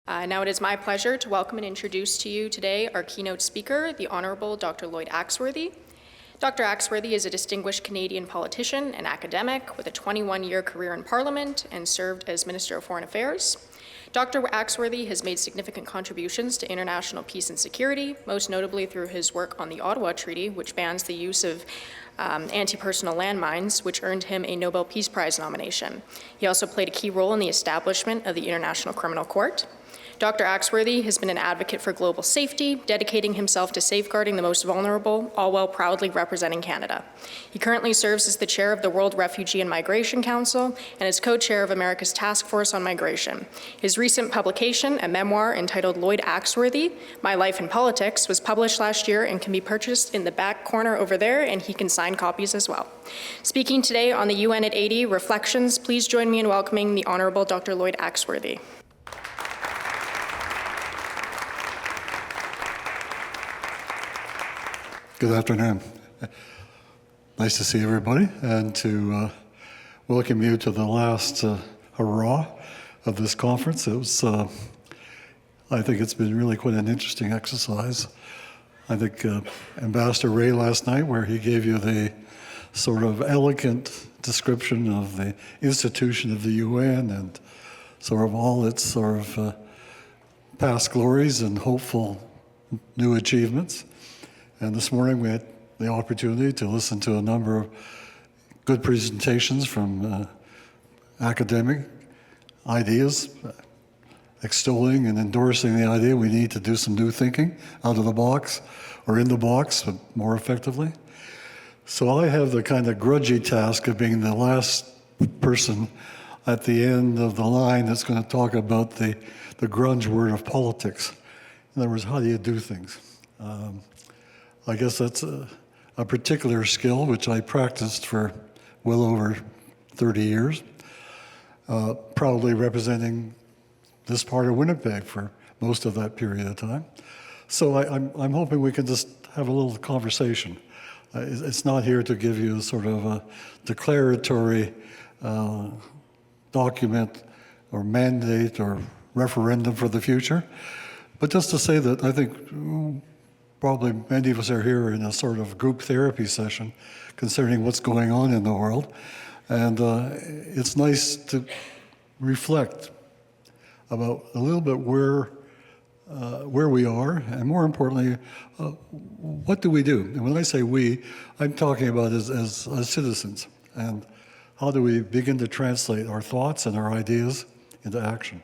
Now it is my pleasure to welcome and introduce to you today our keynote speaker, the Honorable Dr. Lloyd Axworthy. Dr. Axworthy is a distinguished Canadian politician and academic with a 21-year career in Parliament and served as Minister of Foreign Affairs. Dr. Axworthy has made significant contributions to international peace and security, most notably through his work on the Ottawa Treaty, which bans the use of anti-personnel landmines, which earned him a Nobel Peace Prize nomination. He also played a key role in the establishment of the International Criminal Court. Dr. Axworthy has been an advocate for global safety, dedicating himself to safeguarding the most vulnerable, all while proudly representing Canada. He currently serves as the chair of the World Refugee and Migration Council and is co-chair of America's Task Force on Migration. His recent publication, a memoir entitled Lloyd Axworthy, My Life in Politics, was published last year and can be purchased in the back corner over there, and he can sign copies as well. Speaking today on the UN at 80 Reflections, please join me in welcoming the Honorable Dr. Lloyd Axworthy. Good afternoon. Nice to see everybody and to welcome you to the last hurrah of this conference. It was, I think it's been really quite an interesting exercise. I think Ambassador Ray last night, where he gave you the sort of elegant description of the institution of the UN and sort of all its sort of past glories and hopeful new achievements. And this morning we had the opportunity to listen to a number of good presentations from academic ideas, extolling and endorsing the idea we need to do some new thinking out of the box, or in the box, but more effectively. So I have the kind of grudgy task of being the last person at the end of the line that's going to talk about the grunge word of politics. In other words, how do you do things? I guess that's a particular skill which I practiced for well over 30 years, proudly representing this part of Winnipeg for most of that period of time. So I'm hoping we can just have a little conversation. It's not here to give you sort of a declaratory document or mandate or referendum for the future, but just to say that I think probably many of us are here in a sort of group therapy session concerning what's going on in the world. And it's nice to reflect about a little bit where we are, and more importantly, what do we do? And when I say we, I'm talking about as citizens, and how do we begin to translate our thoughts and our ideas into action?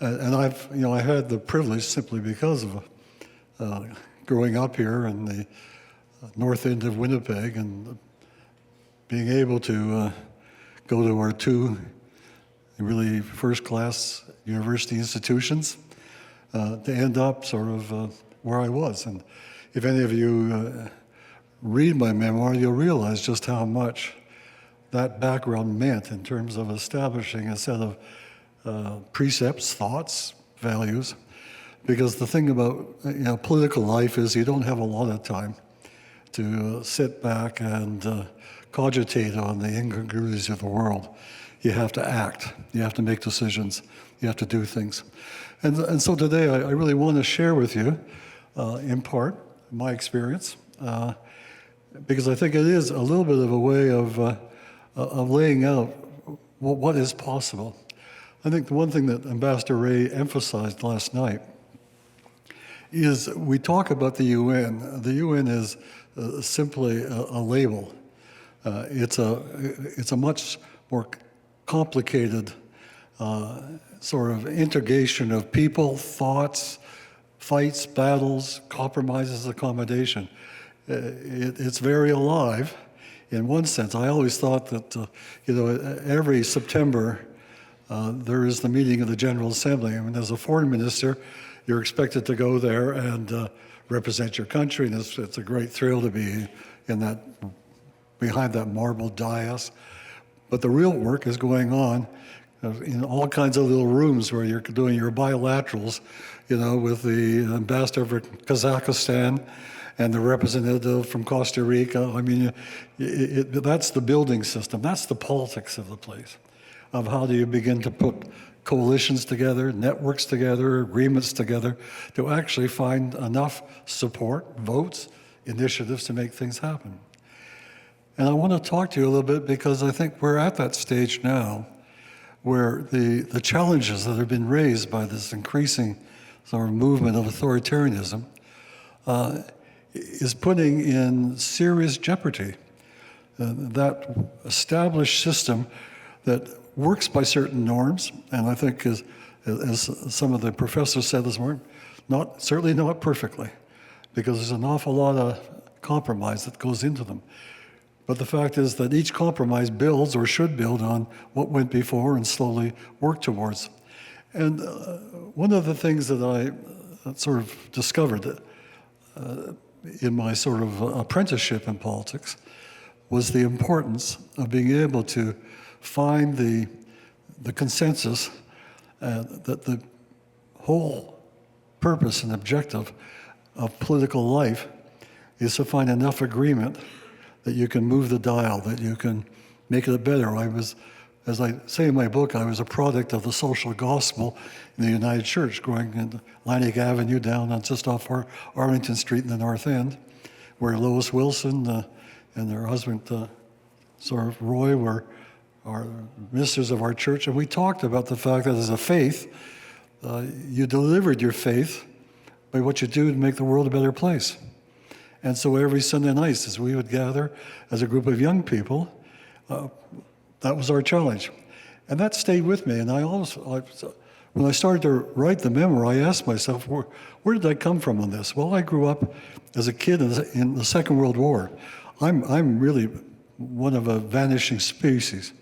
And I had the privilege, simply because of growing up here in the north end of Winnipeg and being able to go to our two really first-class university institutions to end up sort of where I was. And if any of you read my memoir, you'll realize just how much that background meant in terms of establishing a set of precepts, thoughts, values. Because the thing about political life is you don't have a lot of time to sit back and cogitate on the incongruities of the world. You have to act. You have to make decisions. You have to do things. And so today I really want to share with you, in part, my experience, because I think it is a little bit of a way of laying out what is possible. I think the one thing that Ambassador Ray emphasized last night is we talk about the UN. The UN is simply a label. It's a much more complicated sort of integration of people, thoughts, fights, battles, compromises, accommodation. It's very alive in one sense. I always thought that every September there is the meeting of the General Assembly. I mean, as a foreign minister, you're expected to go there and represent your country, and it's a great thrill to be behind that marble dais. But the real work is going on in all kinds of little rooms where you're doing your bilaterals, with the ambassador for Kazakhstan and the representative from Costa Rica. I mean, that's the building system. That's the politics of the place, of how do you begin to put coalitions together, networks together, agreements together, to actually find enough support, votes, initiatives to make things happen. And I want to talk to you a little bit because I think we're at that stage now where the challenges that have been raised by this increasing sort of movement of authoritarianism is putting in serious jeopardy that established system that works by certain norms, and I think as some of the professors said this morning, certainly not perfectly, because there's an awful lot of compromise that goes into them. But the fact is that each compromise builds or should build on what went before and slowly work towards. And one of the things that I sort of discovered in my sort of apprenticeship in politics was the importance of being able to find the consensus that the whole purpose and objective of political life is to find enough agreement that you can move the dial, that you can make it better. As I say in my book, I was a product of the social gospel in the United Church, growing in Lanig Avenue down on just off Arlington Street in the North End, where Lois Wilson and her husband, sort of Roy, were our ministers of our church. And we talked about the fact that as a faith, you delivered your faith by what you do to make the world a better place. And so every Sunday night, as we would gather as a group of young people, that was our challenge. And that stayed with me. And when I started to write the memoir, I asked myself, where did I come from on this? Well, I grew up as a kid in the Second World War. I'm really one of a vanishing species.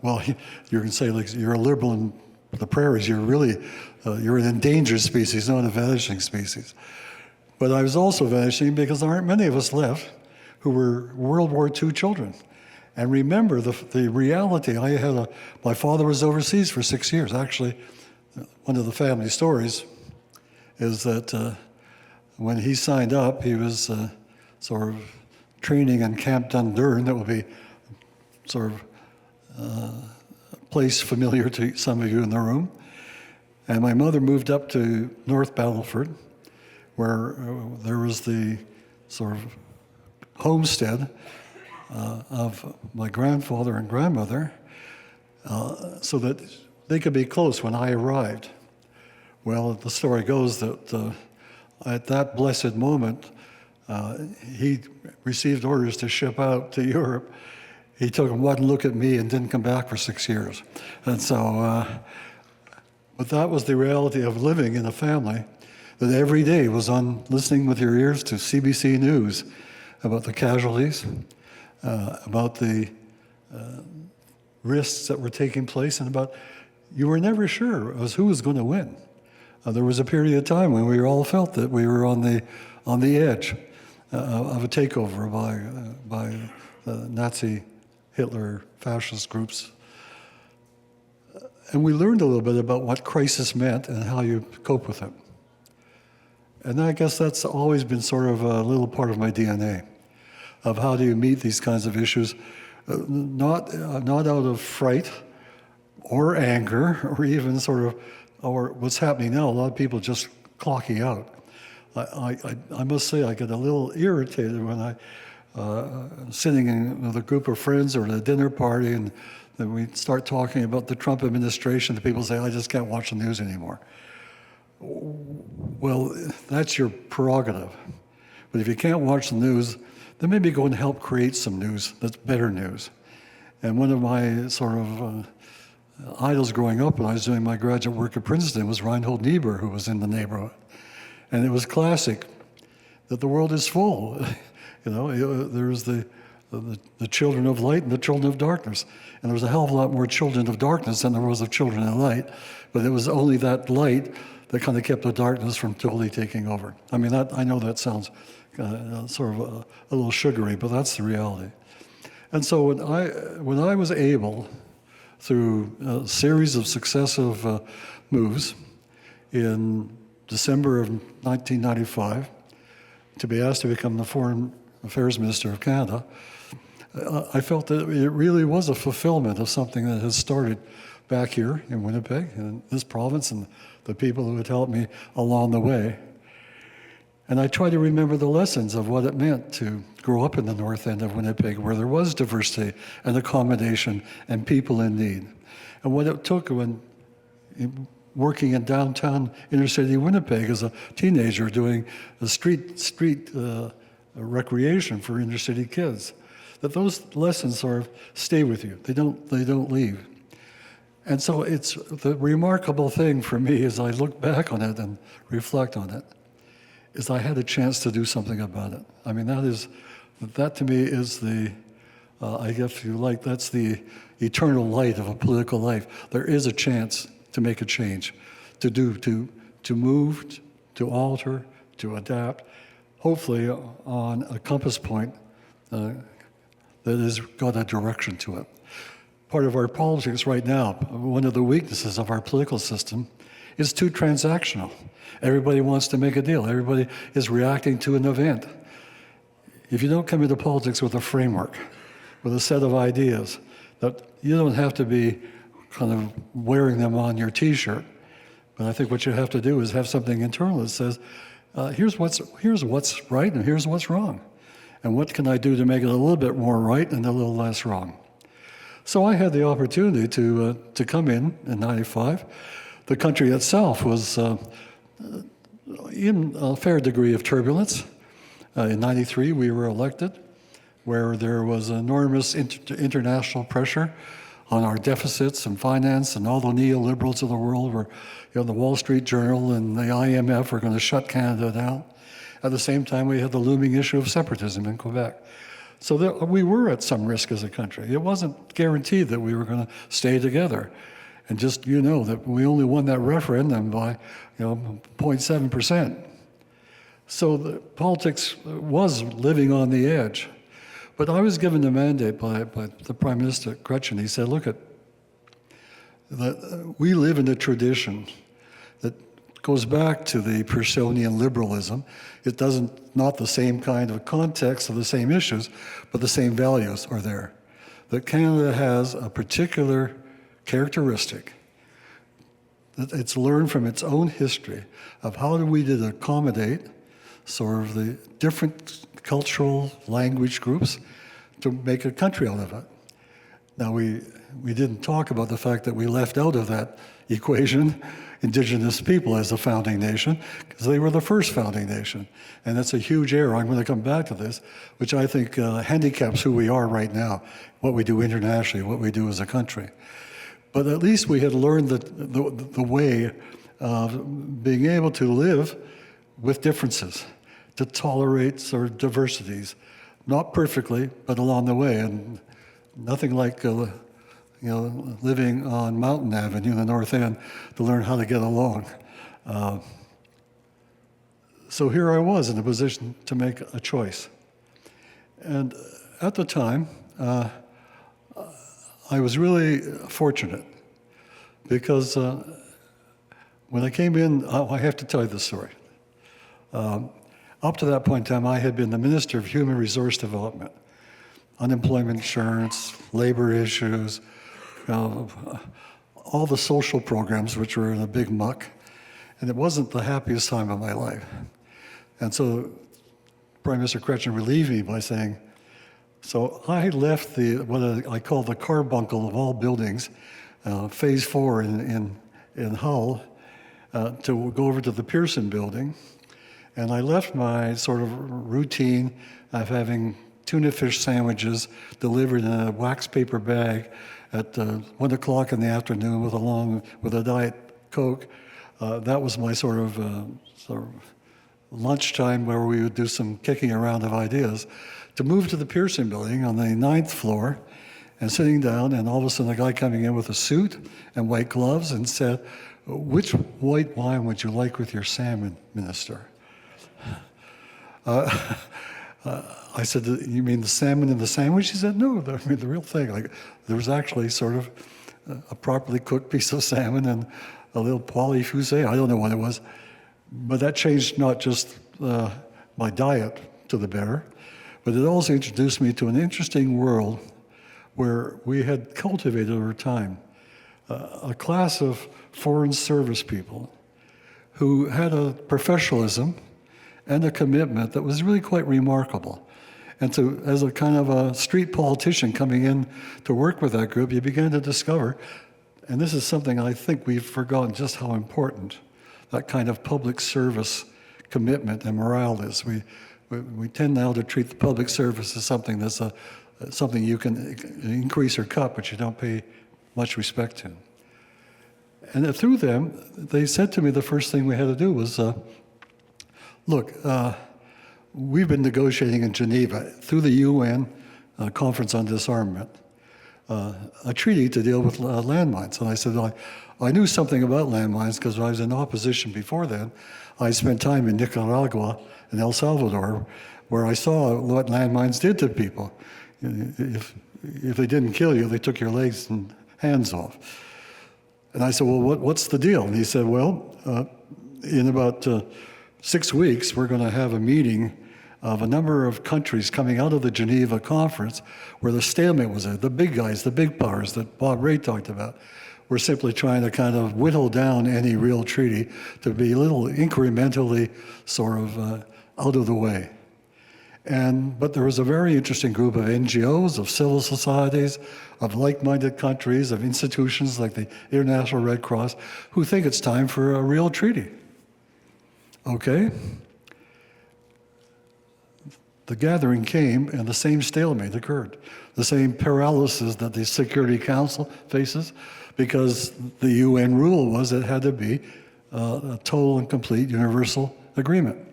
Well, you can say, like, you're a liberal in the prairies. You're an endangered species, not a vanishing species. But I was also vanishing because there aren't many of us left who were World War II children. And remember the reality. My father was overseas for 6 years. Actually, one of the family stories is that when he signed up, he was sort of training in Camp Dundurn. That would be sort of a place familiar to some of you in the room. And my mother moved up to North Battleford, where there was the sort of homestead of my grandfather and grandmother, so that they could be close when I arrived. Well, the story goes that at that blessed moment, he received orders to ship out to Europe. He took one look at me and didn't come back for 6 years. And so, but that was the reality of living in a family that every day was on listening with your ears to CBC News about the casualties, about the risks that were taking place, and about, you were never sure as who was going to win. There was a period of time when we all felt that we were on the edge of a takeover by the Nazi, Hitler, fascist groups. And we learned a little bit about what crisis meant and how you cope with it. And I guess that's always been sort of a little part of my DNA, of how do you meet these kinds of issues, not out of fright or anger or even sort of, or what's happening now, a lot of people just clocking out. I must say I get a little irritated when I'm sitting in with a group of friends or at a dinner party and then we start talking about the Trump administration, the people say, I just can't watch the news anymore. Well, that's your prerogative. But if you can't watch the news, then maybe go and help create some news that's better news. And one of my sort of idols growing up when I was doing my graduate work at Princeton was Reinhold Niebuhr, who was in the neighborhood. And it was classic that the world is full. There's the children of light and the children of darkness. And there was a hell of a lot more children of darkness than there was of children of light. But it was only that light that kind of kept the darkness from totally taking over. I mean, I know that sounds sort of a little sugary, but that's the reality. And so when I was able, through a series of successive moves in December of 1995, to be asked to become the Foreign Affairs Minister of Canada, I felt that it really was a fulfillment of something that had started back here in Winnipeg, in this province, and the people who had helped me along the way. And I try to remember the lessons of what it meant to grow up in the north end of Winnipeg, where there was diversity and accommodation and people in need. And what it took when working in downtown inner city Winnipeg as a teenager, doing the street recreation for inner city kids. That those lessons sort of stay with you. They don't leave. And so it's the remarkable thing for me as I look back on it and reflect on it, is I had a chance to do something about it. I mean, that to me is the, I guess if you like, that's the eternal light of a political life. There is a chance to make a change, to move, to alter, to adapt, hopefully on a compass point that has got a direction to it. Part of our politics right now, one of the weaknesses of our political system is too transactional. Everybody wants to make a deal. Everybody is reacting to an event. If you don't come into politics with a framework, with a set of ideas, that you don't have to be kind of wearing them on your T-shirt. But I think what you have to do is have something internal that says, here's what's right and here's what's wrong. And what can I do to make it a little bit more right and a little less wrong? So I had the opportunity to come in 95. The country itself was in a fair degree of turbulence. In 93, we were elected, where there was enormous international pressure on our deficits and finance, and all the neoliberals of the world were, the Wall Street Journal and the IMF were going to shut Canada down. At the same time, we had the looming issue of separatism in Quebec. So we were at some risk as a country. It wasn't guaranteed that we were going to stay together. And just, that we only won that referendum by, 0.7%. So the politics was living on the edge. But I was given the mandate by the Prime Minister Chrétien. He said, look, we live in a tradition that goes back to the Pearsonian liberalism. It not the same kind of context of the same issues, but the same values are there. That Canada has a particular characteristic that it's learned from its own history of how do we accommodate sort of the different cultural language groups to make a country out of it. Now, we didn't talk about the fact that we left out of that equation Indigenous people as a founding nation, because they were the first founding nation. And that's a huge error. I'm going to come back to this, which I think handicaps who we are right now, what we do internationally, what we do as a country. But at least we had learned the way of being able to live with differences, to tolerate sort of diversities, not perfectly, but along the way. And nothing like living on Mountain Avenue in the North End to learn how to get along. So here I was in a position to make a choice. And at the time, I was really fortunate because when I came in, I have to tell you the story. Up to that point in time, I had been the Minister of Human Resource Development, unemployment insurance, labor issues, all the social programs which were in a big muck. And it wasn't the happiest time of my life. And so Prime Minister Chrétien relieved me by saying, so I left what I call the carbuncle of all buildings, phase 4 in Hull, to go over to the Pearson building. And I left my sort of routine of having tuna fish sandwiches delivered in a wax paper bag at 1 o'clock in the afternoon with a Diet Coke. That was my sort of lunchtime where we would do some kicking around of ideas, to move to the Pearson building on the 9th floor and sitting down, and all of a sudden a guy coming in with a suit and white gloves and said, "Which white wine would you like with your salmon, Minister?" I said, "You mean the salmon in the sandwich?" He said, "No, I mean the real thing. Like, there was actually sort of a properly cooked piece of salmon and a little poêle fusée. I don't know what it was. But that changed not just my diet to the better, but it also introduced me to an interesting world where we had cultivated over time a class of foreign service people who had a professionalism and a commitment that was really quite remarkable. And so as a kind of a street politician coming in to work with that group, you began to discover, and this is something I think we've forgotten just how important that kind of public service commitment and morale is. We tend now to treat the public service as something that's something you can increase or cut, but you don't pay much respect to. And through them, they said to me the first thing we had to do was, look, we've been negotiating in Geneva through the UN Conference on Disarmament, a treaty to deal with landmines. And I said, I knew something about landmines because I was in opposition before then. I spent time in Nicaragua and El Salvador where I saw what landmines did to people. If they didn't kill you, they took your legs and hands off. And I said, well, what's the deal? And he said, well, in about 6 weeks, we're going to have a meeting of a number of countries coming out of the Geneva conference where the stalemate was at. The big guys, the big powers that Bob Ray talked about, were simply trying to kind of whittle down any real treaty to be a little incrementally sort of out of the way. But there was a very interesting group of NGOs, of civil societies, of like-minded countries, of institutions like the International Red Cross, who think it's time for a real treaty. Okay? The gathering came, and the same stalemate occurred. The same paralysis that the Security Council faces, because the UN rule was it had to be a total and complete universal agreement.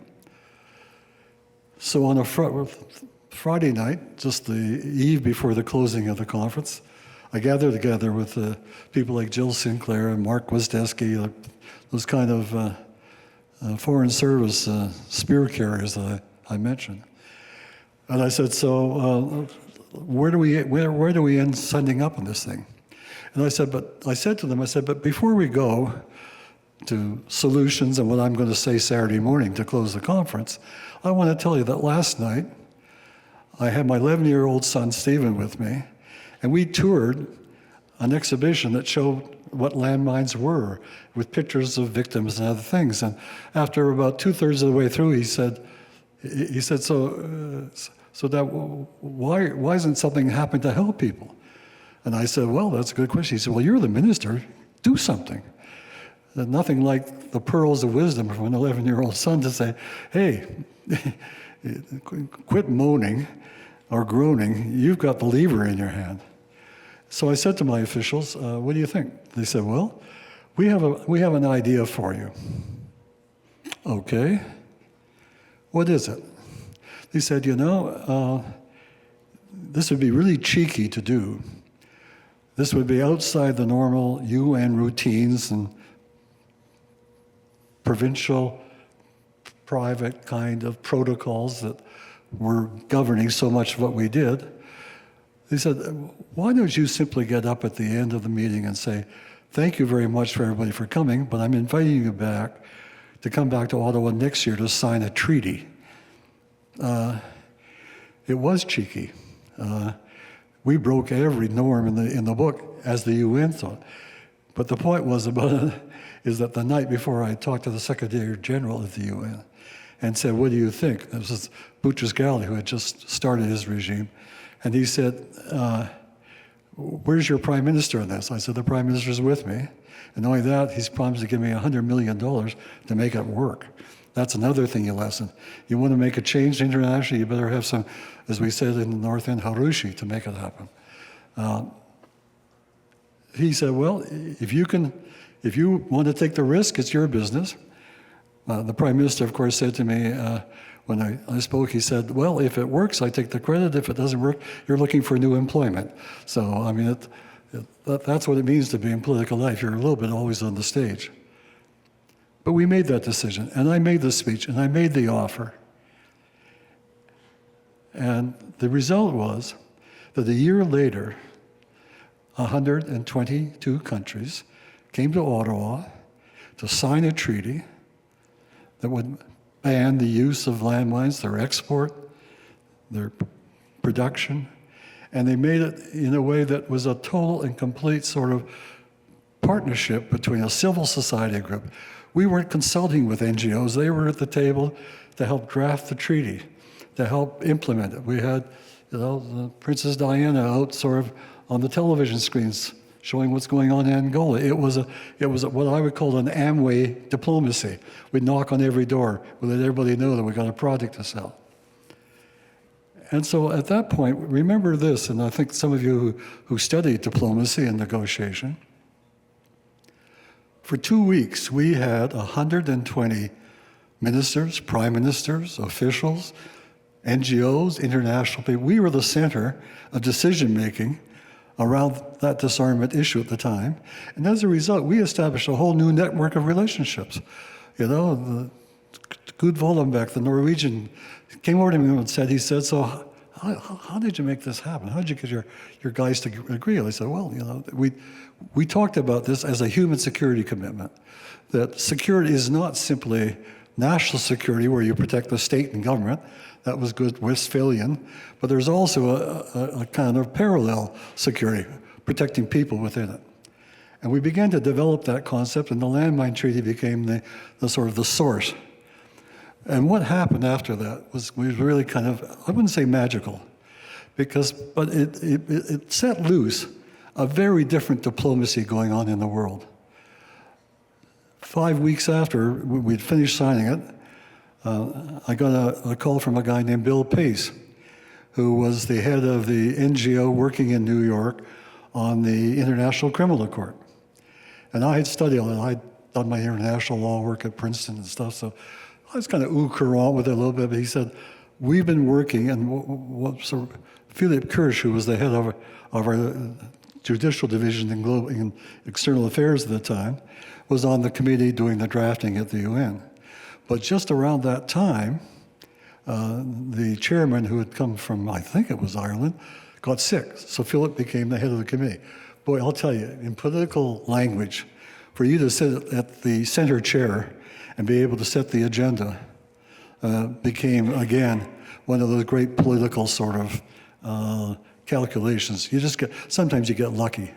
So on a Friday night, just the eve before the closing of the conference, I gathered together with people like Jill Sinclair and Mark Wisdeski, those kind of foreign service spear carriers that I mentioned. And I said, so where do we end sending up on this thing? And I said to them, but before we go to solutions and what I'm going to say Saturday morning to close the conference, I want to tell you that last night, I had my 11-year-old son, Stephen, with me, and we toured an exhibition that showed what landmines were, with pictures of victims and other things. And after about 2/3 of the way through, he said, so that why isn't something happening to help people? And I said, well, that's a good question. He said, well, you're the minister, do something. And nothing like the pearls of wisdom from an 11-year-old son to say, hey, quit moaning or groaning, you've got the lever in your hand. So I said to my officials, what do you think? They said, well, we have an idea for you. Okay, what is it? They said, this would be really cheeky to do. This would be outside the normal UN routines and provincial, private kind of protocols that were governing so much of what we did. They said, why don't you simply get up at the end of the meeting and say, thank you very much for everybody for coming, but I'm inviting you back to come back to Ottawa next year to sign a treaty. It was cheeky. We broke every norm in the book, as the UN thought. But the point was about it is that the night before I talked to the Secretary General of the UN and said, what do you think? This was Boutros-Ghali, who had just started his regime. And he said, where's your prime minister on this? I said, the prime minister's with me. And not only that, he's promised to give me $100 million to make it work. That's another thing you lesson. You want to make a change internationally, you better have some, as we said in the North End, harushi to make it happen. He said, well, if you want to take the risk, it's your business. The Prime Minister, of course, said to me when I spoke, he said, well, if it works, I take the credit. If it doesn't work, you're looking for new employment. So, I mean, that's what it means to be in political life. You're a little bit always on the stage. But we made that decision, and I made the speech, and I made the offer. And the result was that a year later, 122 countries came to Ottawa to sign a treaty that would ban the use of landmines, their export, their production, and they made it in a way that was a total and complete sort of partnership between a civil society group. We weren't consulting with NGOs. They were at the table to help draft the treaty, to help implement it. We had, the Princess Diana out sort of on the television screens showing what's going on in Angola. It was what I would call an Amway diplomacy. We'd knock on every door. We'd let everybody know that we got a product to sell. And so at that point, remember this, and I think some of you who studied diplomacy and negotiation, for 2 weeks, we had 120 ministers, prime ministers, officials, NGOs, international people. We were the center of decision-making around that disarmament issue at the time. And as a result, we established a whole new network of relationships. The Gud Vollenbeck, the Norwegian, came over to me and said, so how did you make this happen? How did you get your guys to agree? I said, well, we talked about this as a human security commitment, that security is not simply national security where you protect the state and government. That was good Westphalian, but there's also a kind of parallel security, protecting people within it. And we began to develop that concept, and the landmine treaty became the sort of the source. And what happened after that was really kind of, I wouldn't say magical, but it set loose a very different diplomacy going on in the world. 5 weeks after we'd finished signing it, I got a call from a guy named Bill Pace, who was the head of the NGO working in New York on the International Criminal Court. And I had studied on it. I'd done my international law work at Princeton and stuff, so I was kind of au courant with it a little bit, but he said, we've been working, and so Philip Kirsch, who was the head of our judicial division in external affairs at the time, was on the committee doing the drafting at the UN. But just around that time, the chairman, who had come from, I think it was Ireland, got sick. So Philip became the head of the committee. Boy, I'll tell you, in political language, for you to sit at the center chair and be able to set the agenda became, again, one of those great political sort of calculations. Sometimes you get lucky.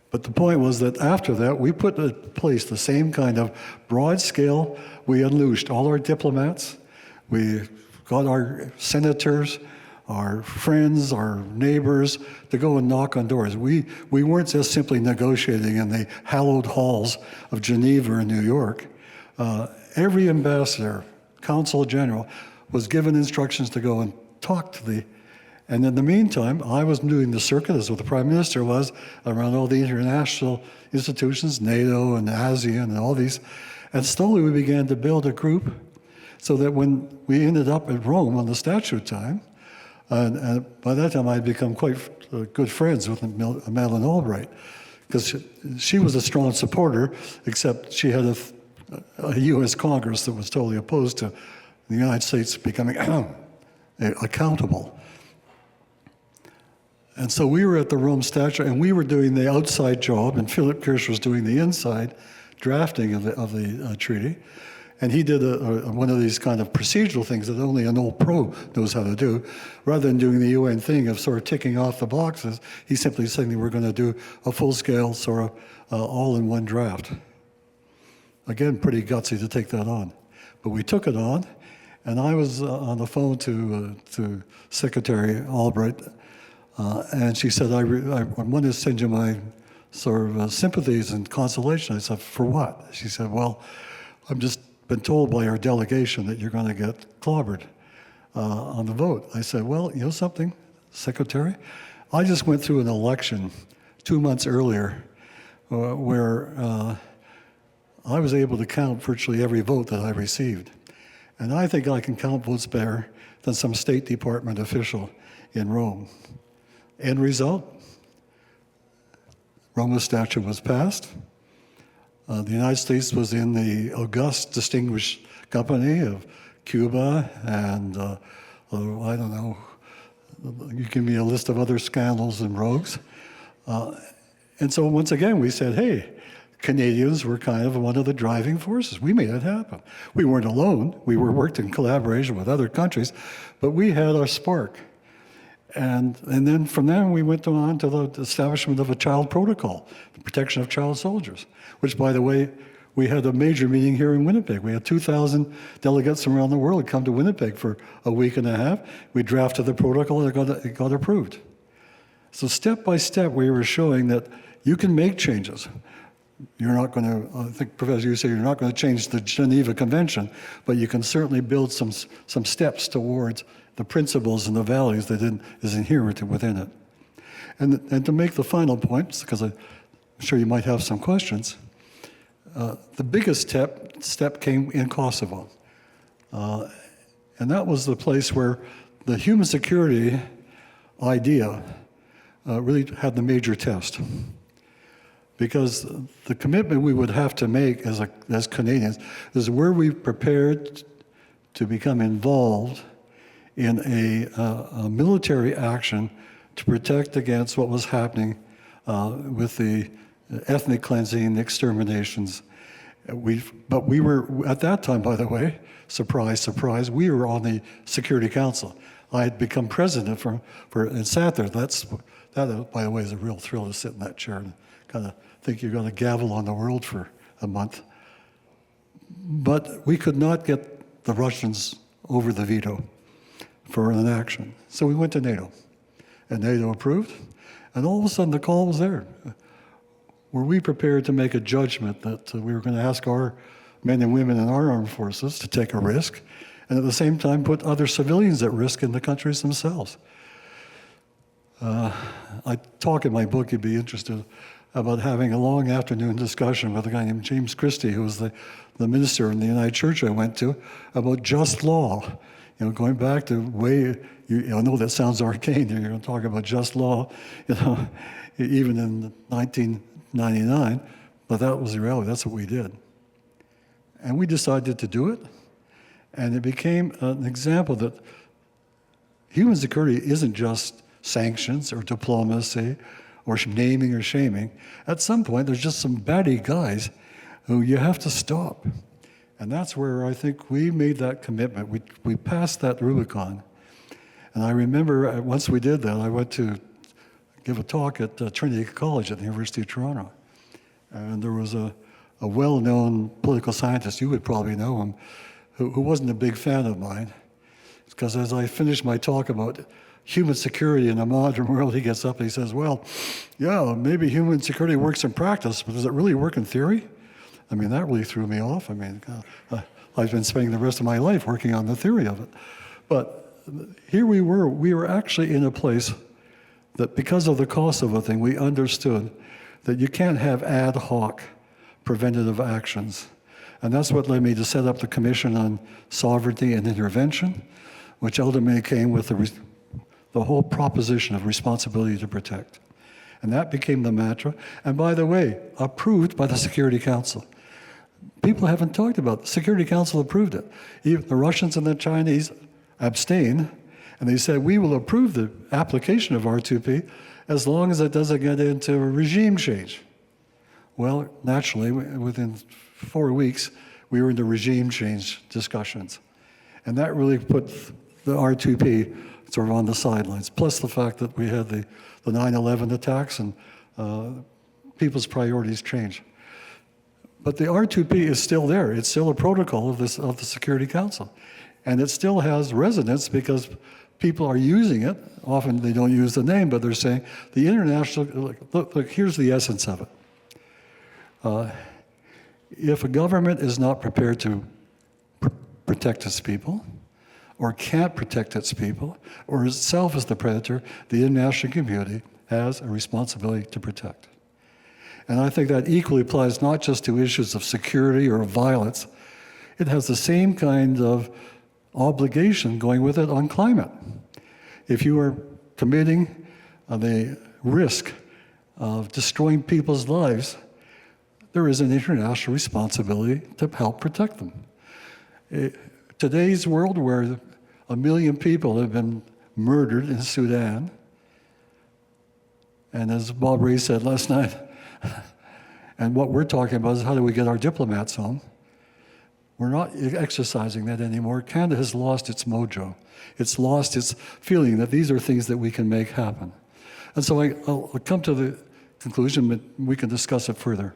But the point was that after that, we put in place the same kind of broad scale. We unleashed all our diplomats. We got our senators, our friends, our neighbors to go and knock on doors. We weren't just simply negotiating in the hallowed halls of Geneva or New York. Every ambassador, consul general, was given instructions to go and talk to and in the meantime, I was doing the circuit, as what the Prime Minister was, around all the international institutions, NATO and ASEAN and all these. And slowly we began to build a group so that when we ended up at Rome on the statute time, and by that time I'd become quite good friends with Madeleine Albright, because she was a strong supporter, except she had a U.S. Congress that was totally opposed to the United States becoming accountable. And so we were at the Rome Statute, and we were doing the outside job, and Philip Kirsch was doing the inside drafting of the treaty. And he did one of these kind of procedural things that only an old pro knows how to do. Rather than doing the UN thing of sort of ticking off the boxes, he simply said we're going to do a full-scale sort of all-in-one draft. Again, pretty gutsy to take that on. But we took it on, and I was on the phone to Secretary Albright, and she said, I want to send you my sort of sympathies and consolation. I said, for what? She said, well, I've just been told by our delegation that you're going to get clobbered on the vote. I said, well, you know something, Secretary? I just went through an election 2 months earlier where I was able to count virtually every vote that I received. And I think I can count votes better than some State Department official in Rome. End result, Roma Statute was passed. The United States was in the august distinguished company of Cuba and, I don't know, you give me a list of other scandals and rogues. And so once again, we said, hey, Canadians were kind of one of the driving forces. We made it happen. We weren't alone. We worked in collaboration with other countries, but we had our spark. And then from there, we went on to the establishment of a child protocol, the protection of child soldiers, which, by the way, we had a major meeting here in Winnipeg. We had 2,000 delegates from around the world come to Winnipeg for a week and a half. We drafted the protocol and it got approved. So step by step, we were showing that you can make changes. You're not going to, I think, Professor, you say you're not going to change the Geneva Convention, but you can certainly build some steps towards the principles and the values that is inherent within it. And to make the final point, because I'm sure you might have some questions, the biggest step came in Kosovo. And that was the place where the human security idea really had the major test. Because the commitment we would have to make as Canadians is, were we prepared to become involved in a military action to protect against what was happening with the ethnic cleansing, the exterminations. But we were, at that time, by the way, surprise, surprise, we were on the Security Council. I had become president and sat there. That, by the way, is a real thrill to sit in that chair and kind of think you're going to gavel on the world for a month. But we could not get the Russians over the veto for an action. So we went to NATO, and NATO approved, and all of a sudden the call was there. Were we prepared to make a judgment that we were going to ask our men and women in our armed forces to take a risk, and at the same time put other civilians at risk in the countries themselves? I talk in my book, you'd be interested, about having a long afternoon discussion with a guy named James Christie, who was the minister in the United Church I went to, about just law. Going back to way, I know that sounds arcane, you're going to talk about just law, even in 1999, but that was the reality, that's what we did. And we decided to do it, and it became an example that human security isn't just sanctions or diplomacy or naming or shaming. At some point, there's just some batty guys who you have to stop. And that's where I think we made that commitment. We passed that Rubicon. And I remember once we did that, I went to give a talk at Trinity College at the University of Toronto. And there was a well-known political scientist, you would probably know him, who wasn't a big fan of mine. Because as I finished my talk about human security in a modern world, he gets up and he says, well, yeah, maybe human security works in practice, but does it really work in theory? I mean, that really threw me off. I mean, I've been spending the rest of my life working on the theory of it. But here we were actually in a place that because of the Kosovo thing, we understood that you can't have ad hoc preventative actions. And that's what led me to set up the Commission on Sovereignty and Intervention, which ultimately came with the whole proposition of responsibility to protect. And that became the mantra. And by the way, approved by the Security Council. People haven't talked about it. The Security Council approved it. Even the Russians and the Chinese abstained, and they said, we will approve the application of R2P as long as it doesn't get into a regime change. Well, naturally, within 4 weeks, we were into regime change discussions. And that really put the R2P sort of on the sidelines, plus the fact that we had the 9/11 attacks and people's priorities changed. But the R2P is still there. It's still a protocol of the Security Council. And it still has resonance because people are using it. Often they don't use the name, but they're saying the international, look, here's the essence of it. If a government is not prepared to protect its people, or can't protect its people, or itself is the predator, the international community has a responsibility to protect. And I think that equally applies not just to issues of security or violence, it has the same kind of obligation going with it on climate. If you are committing the risk of destroying people's lives, there is an international responsibility to help protect them. Today's world, where 1 million people have been murdered in Sudan, and as Bob Ray said last night, and what we're talking about is how do we get our diplomats home? We're not exercising that anymore. Canada has lost its mojo. It's lost its feeling that these are things that we can make happen. And so I'll come to the conclusion, but we can discuss it further,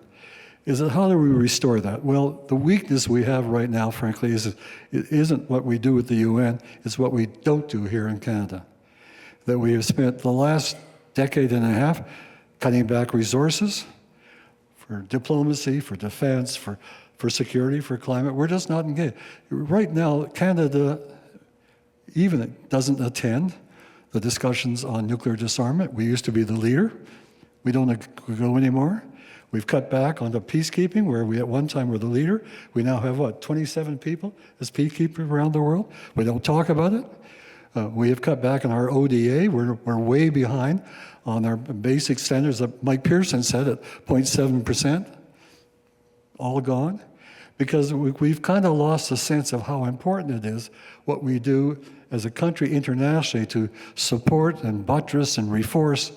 is that how do we restore that? Well, the weakness we have right now, frankly, is it isn't what we do at the UN, it's what we don't do here in Canada. That we have spent the last decade and a half cutting back resources for diplomacy, for defense, for security, for climate. We're just not engaged. Right now, Canada even doesn't attend the discussions on nuclear disarmament. We used to be the leader. We don't go anymore. We've cut back on the peacekeeping, where we at one time were the leader. We now have, 27 people as peacekeepers around the world? We don't talk about it. We have cut back on our ODA. We're way behind on our basic standards that Mike Pearson said at 0.7%. All gone. Because we've kind of lost a sense of how important it is what we do as a country internationally to support and buttress and reinforce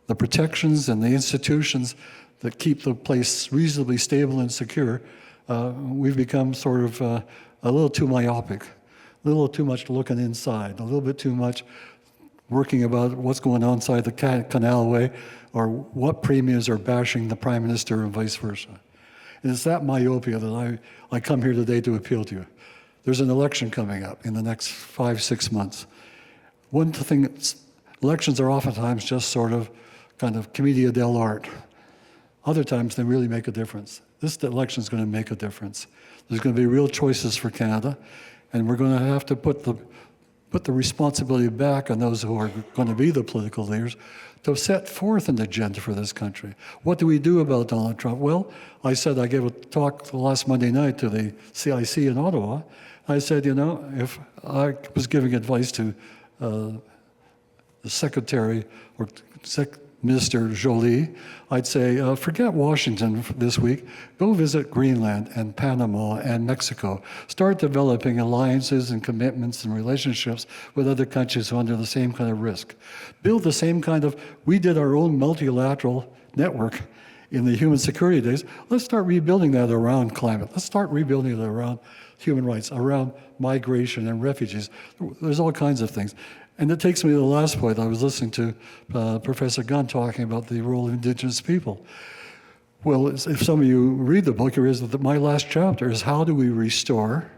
the protections and the institutions that keep the place reasonably stable and secure. We've become sort of a little too myopic, a little too much looking inside, a little bit too much working about what's going on inside the canalway or what premiers are bashing the Prime Minister and vice versa. And it's that myopia that I come here today to appeal to you. There's an election coming up in the next 5-6 months. One thing, elections are oftentimes just sort of kind of commedia dell'arte. Other times they really make a difference. This election is going to make a difference. There's going to be real choices for Canada, and we're going to have to put the responsibility back on those who are going to be the political leaders to set forth an agenda for this country. What do we do about Donald Trump? Well, I said I gave a talk last Monday night to the CIC in Ottawa. I said, if I was giving advice to the Secretary or Minister Joly, I'd say, forget Washington this week. Go visit Greenland and Panama and Mexico. Start developing alliances and commitments and relationships with other countries who are under the same kind of risk. Build the same kind of, we did our own multilateral network in the human security days. Let's start rebuilding that around climate. Let's start rebuilding it around human rights, around migration and refugees. There's all kinds of things. And it takes me to the last point. I was listening to Professor Gunn talking about the role of Indigenous people. Well, if some of you read the book, here is that my last chapter is how do we restore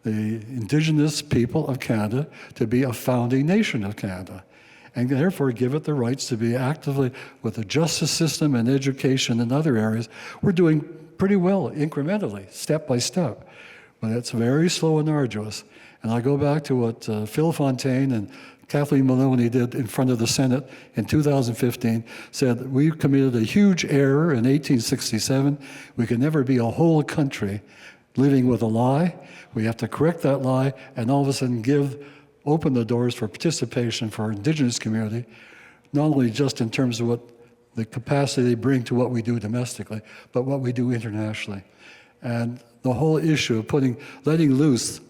the Indigenous people of Canada to be a founding nation of Canada, and therefore give it the rights to be actively with the justice system and education and other areas. We're doing pretty well incrementally, step by step, but it's very slow and arduous. And I go back to what Phil Fontaine and Kathleen Maloney did in front of the Senate in 2015, said we committed a huge error in 1867. We can never be a whole country living with a lie. We have to correct that lie and all of a sudden open the doors for participation for our Indigenous community, not only just in terms of what the capacity they bring to what we do domestically, but what we do internationally. And the whole issue of letting loose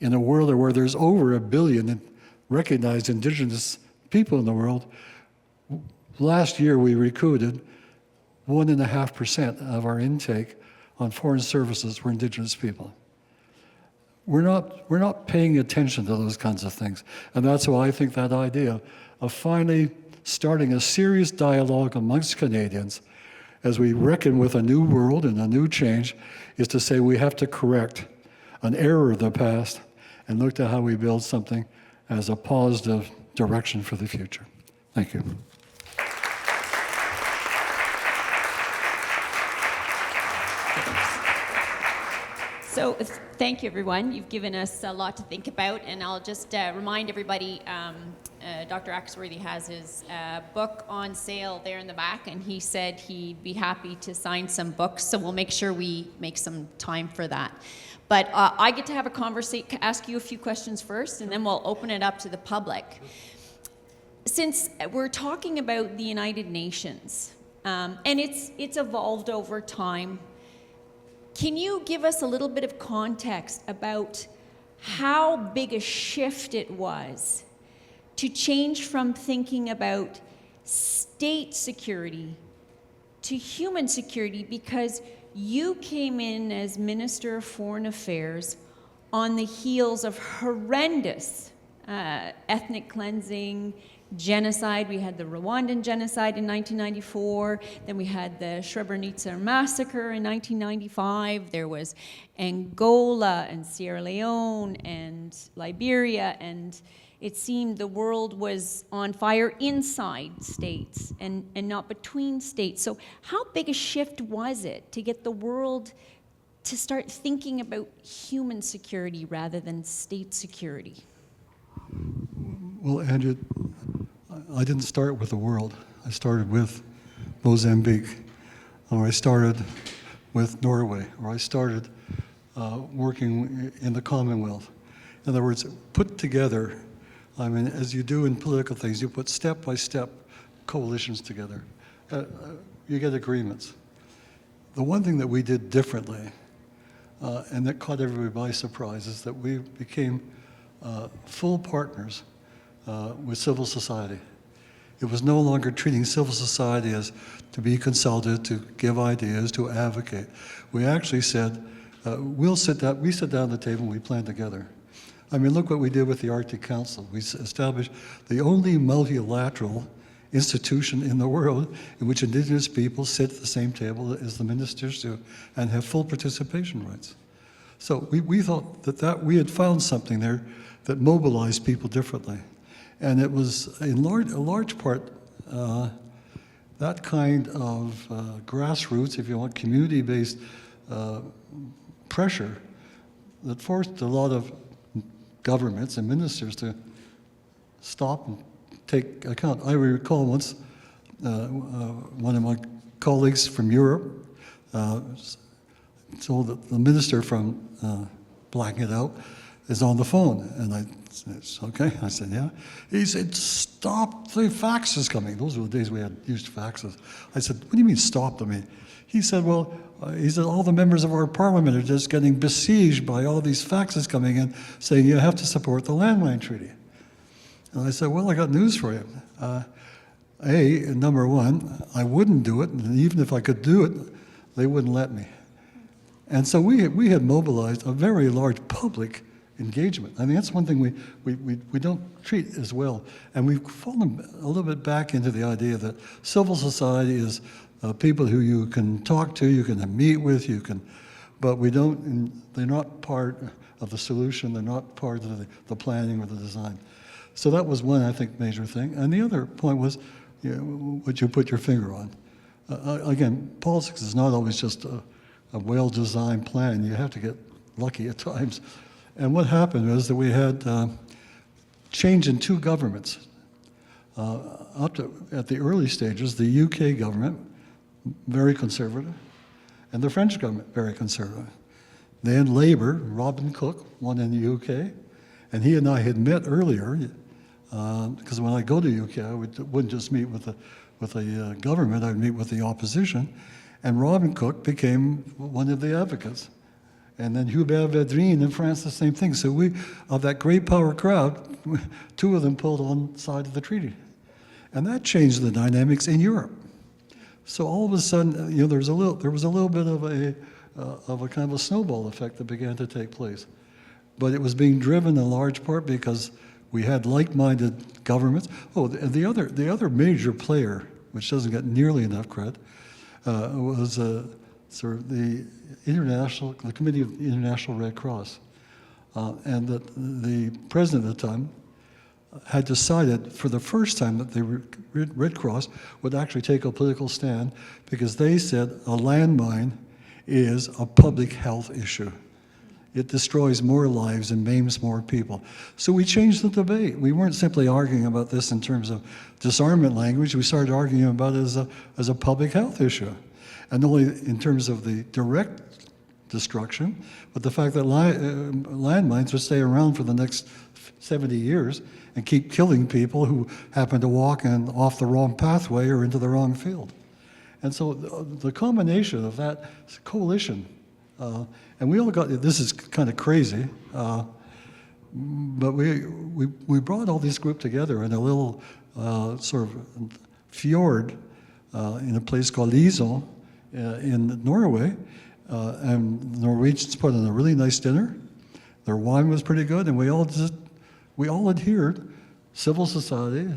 in a world where there's over 1 billion recognized Indigenous people in the world. Last year we recruited 1.5% of our intake on foreign services were Indigenous people. We're not paying attention to those kinds of things. And that's why I think that idea of finally starting a serious dialogue amongst Canadians as we reckon with a new world and a new change is to say we have to correct an error of the past and look to how we build something as a positive direction for the future. Thank you. So thank you, everyone. You've given us a lot to think about, and I'll just remind everybody, Dr. Axworthy has his book on sale there in the back, and he said he'd be happy to sign some books, so we'll make sure we make some time for that. But I get to have a conversation, ask you a few questions first, and then we'll open it up to the public. Since we're talking about the United Nations, and it's evolved over time, can you give us a little bit of context about how big a shift it was to change from thinking about state security to human security? Because you came in as Minister of Foreign Affairs on the heels of horrendous ethnic cleansing, genocide. We had the Rwandan genocide in 1994, then we had the Srebrenica massacre in 1995, there was Angola and Sierra Leone and Liberia, and it seemed the world was on fire inside states and not between states. So how big a shift was it to get the world to start thinking about human security rather than state security? Well, Andrea, I didn't start with the world. I started with Mozambique, or I started with Norway, or I started working in the Commonwealth. In other words, put together, I mean, as you do in political things, you put step-by-step coalitions together. You get agreements. The one thing that we did differently, and that caught everybody by surprise, is that we became full partners with civil society. It was no longer treating civil society as to be consulted, to give ideas, to advocate. We actually said, we sit down at the table and we plan together. I mean, look what we did with the Arctic Council. We established the only multilateral institution in the world in which Indigenous people sit at the same table as the ministers do and have full participation rights. So we thought that we had found something there that mobilized people differently. And it was in a large part that kind of grassroots, if you want, community-based pressure that forced a lot of governments and ministers to stop and take account. I recall once one of my colleagues from Europe told that the minister from blacking it out is on the phone, and I said, okay. I said, yeah. He said, stop the faxes coming. Those were the days we had used faxes. I said, what do you mean stop them? He said, well, all the members of our parliament are just getting besieged by all these faxes coming in saying you have to support the landmine treaty. And I said, well, I got news for you. Number one, I wouldn't do it, and even if I could do it, they wouldn't let me. And so we had mobilized a very large public engagement. I mean, that's one thing we don't treat as well. And we've fallen a little bit back into the idea that civil society is people who you can talk to, you can meet with, but they're not part of the solution, they're not part of the planning or the design. So that was one, I think, major thing. And the other point was what you put your finger on. Again, politics is not always just a well-designed plan. You have to get lucky at times. And what happened was that we had change in two governments. At the early stages, the UK government, very conservative, and the French government, very conservative. Then Labour, Robin Cook, won in the UK, and he and I had met earlier, because when I go to the UK, I wouldn't just meet with the government, I'd meet with the opposition, and Robin Cook became one of the advocates. And then Hubert Védrine in France, the same thing. So of that great power crowd, two of them pulled on side of the treaty. And that changed the dynamics in Europe. So all of a sudden, there was a little bit of a kind of a snowball effect that began to take place. But it was being driven in large part because we had like-minded governments. Oh, the other major player, which doesn't get nearly enough credit, was sort of the Committee of the International Red Cross, and that the president at the time had decided for the first time that the Red Cross would actually take a political stand because they said a landmine is a public health issue. It destroys more lives and maims more people. So we changed the debate. We weren't simply arguing about this in terms of disarmament language. We started arguing about it as a public health issue. And not only in terms of the direct destruction, but the fact that landmines would stay around for the next 70 years and keep killing people who happen to walk off the wrong pathway or into the wrong field. And so the combination of that coalition, and we all got, this is kind of crazy, but we brought all these groups together in a little sort of fjord in a place called Lison in Norway, and the Norwegians put on a really nice dinner. Their wine was pretty good, and we all adhered. Civil society,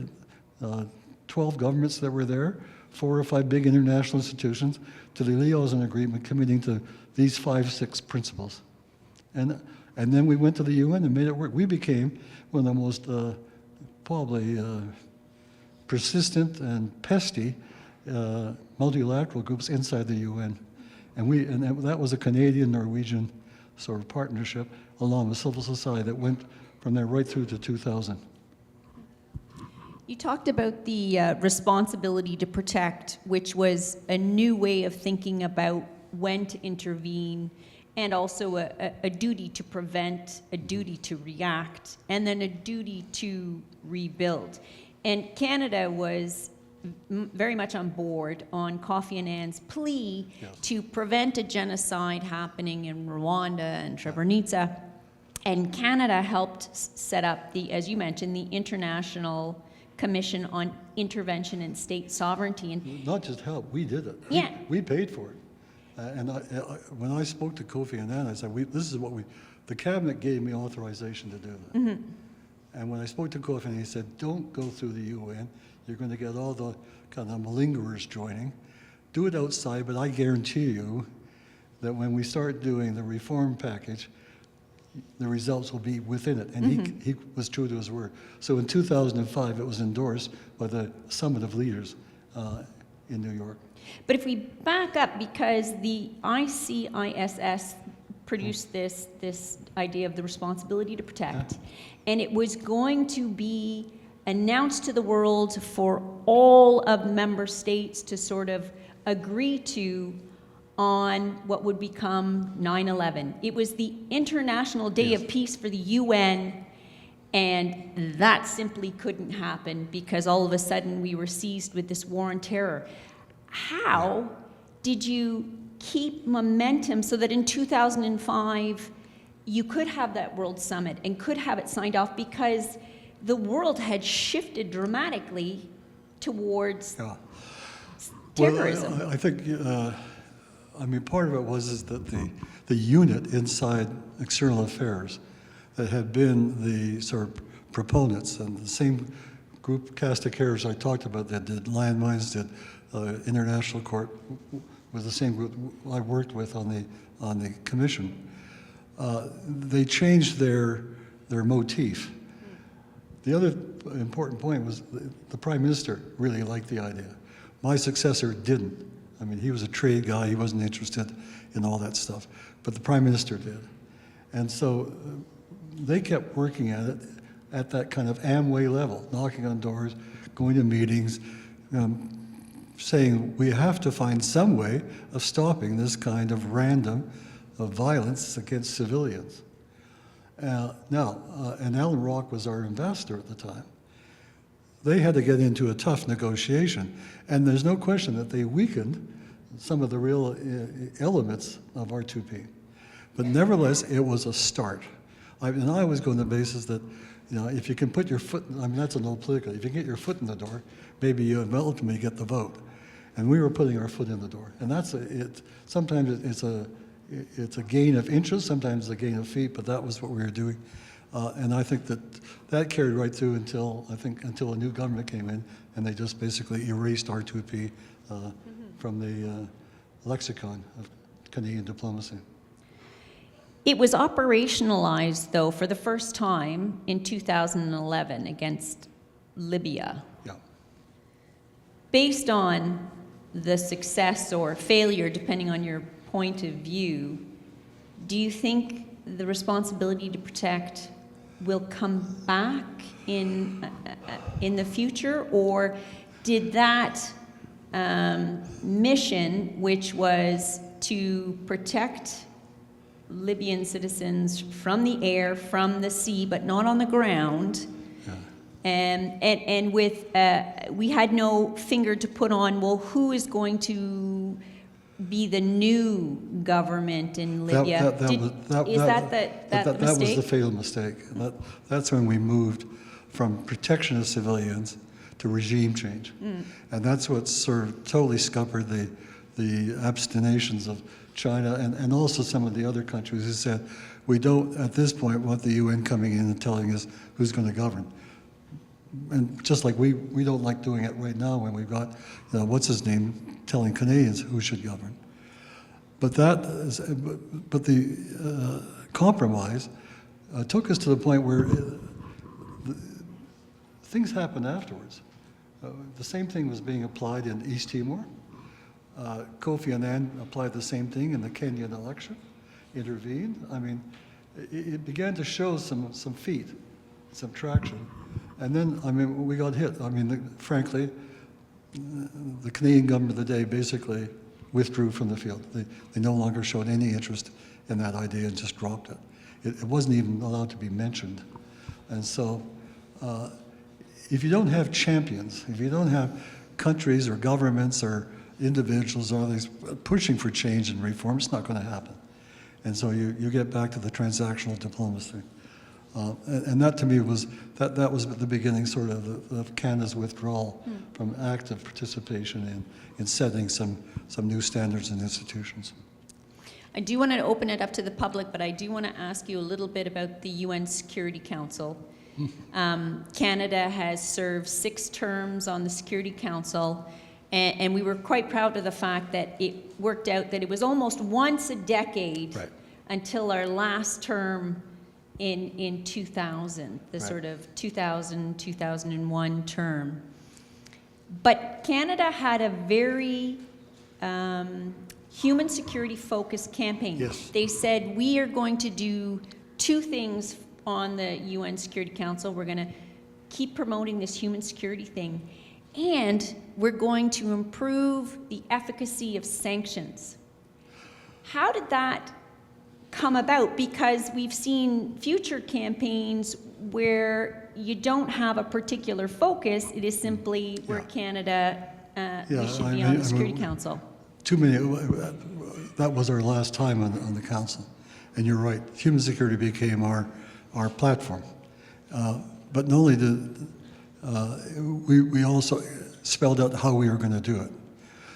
12 governments that were there, 4 or 5 big international institutions, to the liaison agreement committing to these 5, 6 principles. And then we went to the UN and made it work. We became one of the most probably persistent and pesky multilateral groups inside the UN. And that was a Canadian-Norwegian sort of partnership along with civil society that went from there right through to 2000. You talked about the responsibility to protect, which was a new way of thinking about when to intervene, and also a duty to prevent, a duty to react, and then a duty to rebuild. And Canada was very much on board on Kofi Annan's plea to prevent a genocide happening in Rwanda and Srebrenica. And Canada helped set up as you mentioned, the International Commission on Intervention in State Sovereignty. And not just help, we did it. Yeah. We paid for it. And when I spoke to Kofi Annan, I said, this is what the cabinet gave me authorization to do that. Mm-hmm. And when I spoke to Kofi Annan, he said, don't go through the UN. You're going to get all the kind of malingerers joining. Do it outside, but I guarantee you that when we start doing the reform package, the results will be within it. And mm-hmm. he was true to his word. So in 2005, it was endorsed by the Summit of Leaders in New York. But if we back up, because the ICISS produced this idea of the responsibility to protect, and it was going to be announced to the world for all of the member states to sort of agree to on what would become 9/11. It was the International Day of Peace for the UN, and that simply couldn't happen because all of a sudden we were seized with this war on terror. How did you keep momentum so that in 2005 you could have that World Summit and could have it signed off, because the world had shifted dramatically towards terrorism? Well, I think, part of it was that the unit inside external affairs that had been the sort of proponents, and the same group cast of characters I talked about that did landmines, did international court, was the same group I worked with on the commission. They changed their motif. The other important point was the Prime Minister really liked the idea. My successor didn't. I mean, he was a trade guy, he wasn't interested in all that stuff, but the Prime Minister did. And so they kept working at it at that kind of Amway level, knocking on doors, going to meetings, saying we have to find some way of stopping this kind of random violence against civilians. And Alan Rock was our ambassador at the time. They had to get into a tough negotiation, and there's no question that they weakened some of the real elements of R2P. But nevertheless, it was a start. And I was going on the basis that, if you can put your foot, that's an old political, if you get your foot in the door, maybe you ultimately get the vote. And we were putting our foot in the door. And that's it. Sometimes it's a gain of interest, sometimes a gain of feet, but that was what we were doing. And I think that carried right through until a new government came in, and they just basically erased R2P from the lexicon of Canadian diplomacy. It was operationalized, though, for the first time in 2011 against Libya. Yeah. Based on the success or failure, depending on your point of view, do you think the responsibility to protect will come back in the future, or did that mission, which was to protect Libyan citizens from the air, from the sea, but not on the ground, and with we had no finger to put on, well, who is going to be the new government in Libya? That was the fatal mistake. That's when we moved from protection of civilians to regime change. And that's what sort of totally scuppered the abstinations of China and also some of the other countries who said, we don't, at this point, want the UN coming in and telling us who's going to govern. And just like we don't like doing it right now when we've got, what's his name, telling Canadians who should govern. But the compromise took us to the point where things happened afterwards. The same thing was being applied in East Timor. Kofi Annan applied the same thing in the Kenyan election, intervened. I mean, it began to show some feet, some traction. And then, I mean, we got hit. I mean, frankly, the Canadian government of the day basically withdrew from the field. They no longer showed any interest in that idea and just dropped it. It wasn't even allowed to be mentioned. And so, if you don't have champions, if you don't have countries or governments or individuals or others pushing for change and reform, it's not going to happen. And so you get back to the transactional diplomacy. And that to me was, that was the beginning sort of Canada's withdrawal from active participation in setting some new standards and institutions. I do want to open it up to the public, but I do want to ask you a little bit about the UN Security Council. Canada has served 6 terms on the Security Council, and we were quite proud of the fact that it worked out that it was almost once a decade until our last term in 2000, the sort of 2000-2001 term. But Canada had a very human security focused campaign. Yes. They said, we are going to do 2 things on the UN Security Council. We're going to keep promoting this human security thing, and we're going to improve the efficacy of sanctions. How did that come about? Because we've seen future campaigns where you don't have a particular focus. It is simply we're Canada, we should be on the Security Council. That was our last time on the council. And you're right, human security became our platform. But not only did we also spelled out how we were going to do it.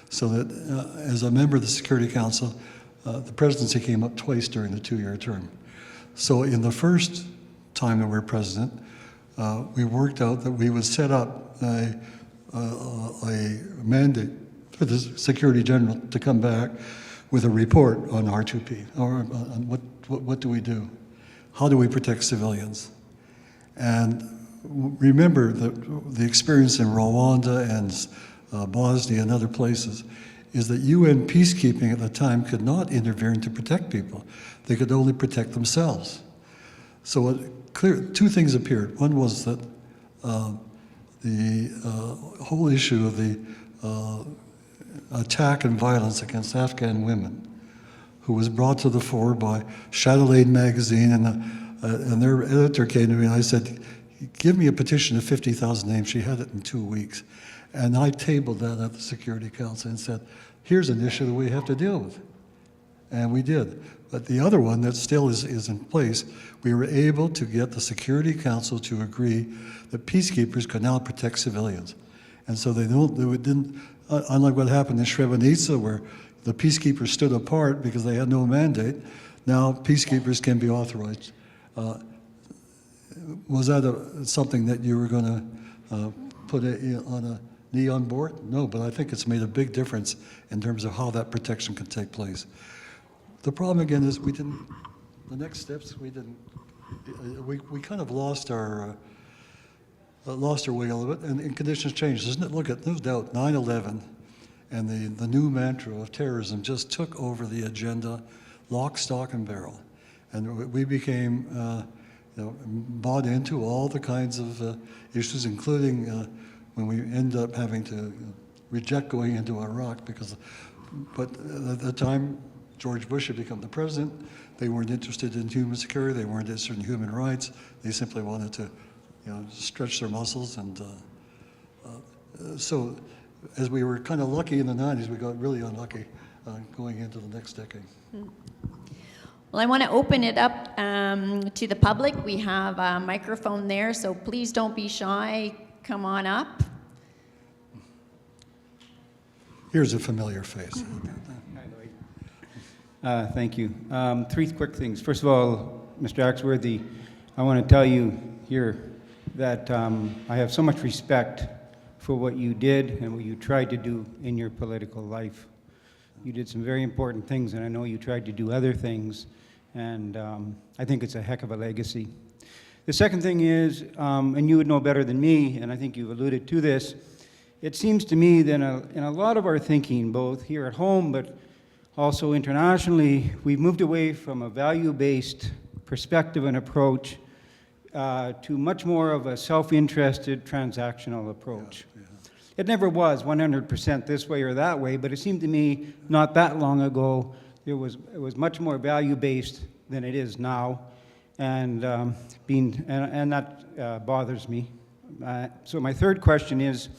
So that as a member of the Security Council, the presidency came up twice during the 2-year term. So in the first time that we were president, we worked out that we would set up a mandate for the Secretary General to come back with a report on R2P, or on what do we do? How do we protect civilians? And remember the experience in Rwanda and Bosnia and other places is that UN peacekeeping at the time could not intervene to protect people. They could only protect themselves. So 2 things appeared. One was that the whole issue of the attack and violence against Afghan women, who was brought to the fore by Chatelaine magazine, and their editor came to me and I said, give me a petition of 50,000 names. She had it in 2 weeks. And I tabled that at the Security Council and said, here's an issue that we have to deal with. And we did. But the other one that still is in place, we were able to get the Security Council to agree that peacekeepers could now protect civilians. And so they didn't, unlike what happened in Srebrenica, where the peacekeepers stood apart because they had no mandate, now peacekeepers can be authorized. Was that something that you were going to put on a knee on board? No, but I think it's made a big difference in terms of how that protection can take place. The problem again is the next steps, we kind of lost our way a little bit, and conditions changed. Look at, no doubt, 9/11 and the new mantra of terrorism just took over the agenda, lock, stock, and barrel. And we became bought into all the kinds of issues, including when we ended up having to reject going into Iraq but at the time, George Bush had become the president. They weren't interested in human security. They weren't interested in human rights. They simply wanted to, stretch their muscles. And so, as we were kind of lucky in the 90s, we got really unlucky going into the next decade. Well, I want to open it up to the public. We have a microphone there, so please don't be shy. Come on up. Here's a familiar face. Thank you. Three quick things. First of all, Mr. Axworthy, I want to tell you here that I have so much respect for what you did and what you tried to do in your political life. You did some very important things, and I know you tried to do other things, and I think it's a heck of a legacy. The second thing is, and you would know better than me, and I think you've alluded to this, it seems to me that in a lot of our thinking, both here at home but also internationally, we've moved away from a value-based perspective and approach to much more of a self-interested transactional approach. Yeah. It never was 100% this way or that way, but it seemed to me not that long ago it was much more value-based than it is now, and that bothers me. So my third question is,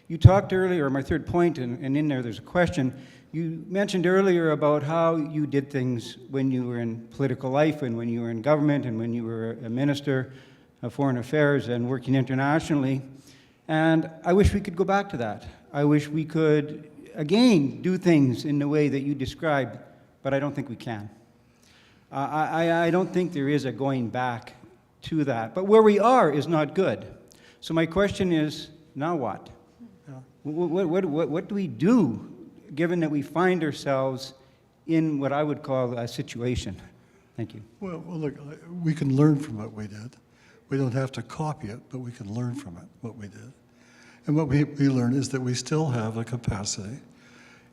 you talked earlier, my third point, and in there's a question. You mentioned earlier about how you did things when you were in political life and when you were in government and when you were a minister of foreign affairs and working internationally. And I wish we could go back to that. I wish we could, again, do things in the way that you described, but I don't think we can. I don't think there is a going back to that. But where we are is not good. So my question is, now what? Yeah. What do we do, given that we find ourselves in what I would call a situation? Thank you. Well, look, we can learn from what we did. We don't have to copy it, but we can learn from it, what we did. And what we learn is that we still have a capacity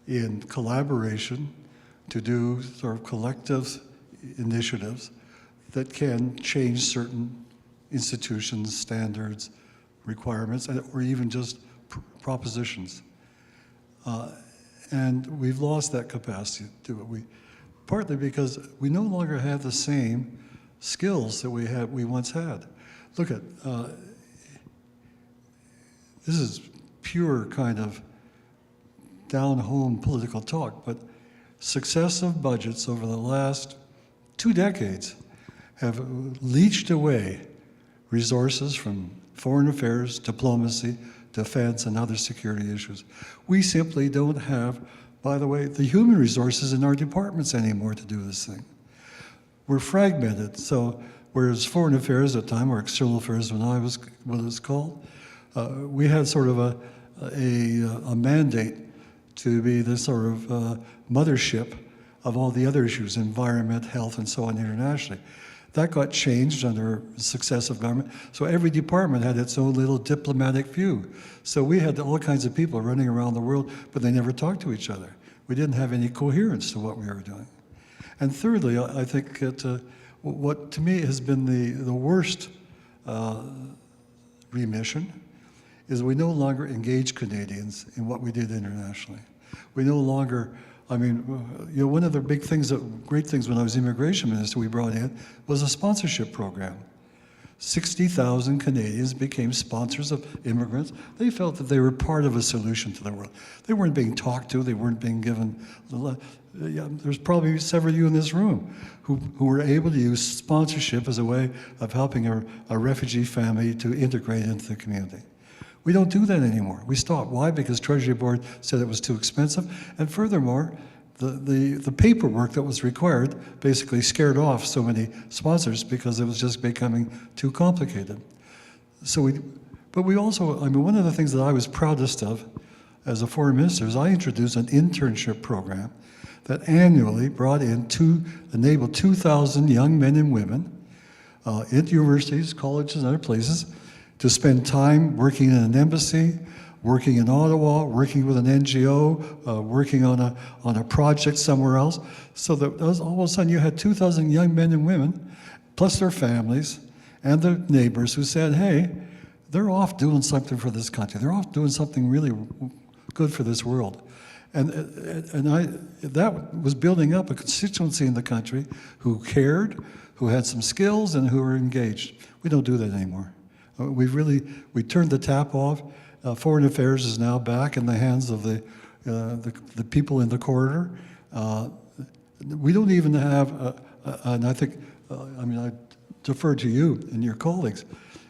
in collaboration to do sort of collective initiatives that can change certain institutions, standards, requirements, or even just propositions. And we've lost that capacity to do it. Partly because we no longer have the same skills that we once had. Look at, this is pure kind of down-home political talk, but successive budgets over the last 2 decades have leached away resources from foreign affairs, diplomacy, defense, and other security issues. We simply don't have, by the way, the human resources in our departments anymore to do this thing. We're fragmented, so whereas foreign affairs at the time, or external affairs when I was what it was called, we had sort of a mandate to be the sort of mothership of all the other issues, environment, health, and so on internationally. That got changed under successive government, so every department had its own little diplomatic view. So we had all kinds of people running around the world, but they never talked to each other. We didn't have any coherence to what we were doing. And thirdly, I think that what to me has been the worst remission is we no longer engage Canadians in what we did internationally. We no longer, I mean, you know, one of the big things, great things when I was immigration minister we brought in was a sponsorship program. 60,000 Canadians became sponsors of immigrants. They felt that they were part of a solution to the world. They weren't being talked to, they weren't being given, there's probably several of you in this room who were able to use sponsorship as a way of helping a refugee family to integrate into the community. We don't do that anymore. We stopped. Why? Because Treasury Board said it was too expensive, and furthermore, the paperwork that was required basically scared off so many sponsors because it was just becoming too complicated. So but we also, I mean, one of the things that I was proudest of as a foreign minister is I introduced an internship program that annually enabled 2,000 young men and women at universities, colleges, and other places to spend time working in an embassy, working in Ottawa, working with an NGO, working on a project somewhere else, so that all of a sudden you had 2,000 young men and women, plus their families and their neighbors who said, hey, they're off doing something for this country. They're off doing something really good for this world. And that was building up a constituency in the country who cared, who had some skills, and who were engaged. We don't do that anymore. We turned the tap off. Foreign Affairs is now back in the hands of the people in the corridor. We don't even have, and I think, I mean, I defer to you and your colleagues.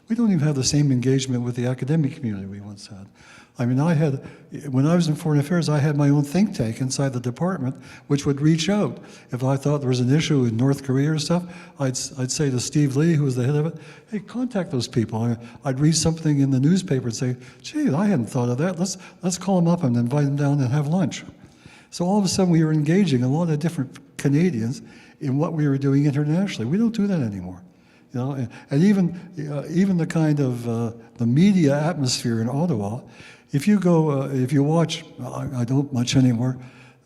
We don't even have the same engagement with the academic community we once had. I mean, when I was in foreign affairs, I had my own think tank inside the department, which would reach out. If I thought there was an issue in North Korea or stuff, I'd say to Steve Lee, who was the head of it, hey, contact those people. I'd read something in the newspaper and say, gee, I hadn't thought of that. Let's call them up and invite them down and have lunch. So all of a sudden, we were engaging a lot of different Canadians in what we were doing internationally. We don't do that anymore. You know, and even the kind of the media atmosphere in Ottawa, if you watch, I don't much anymore,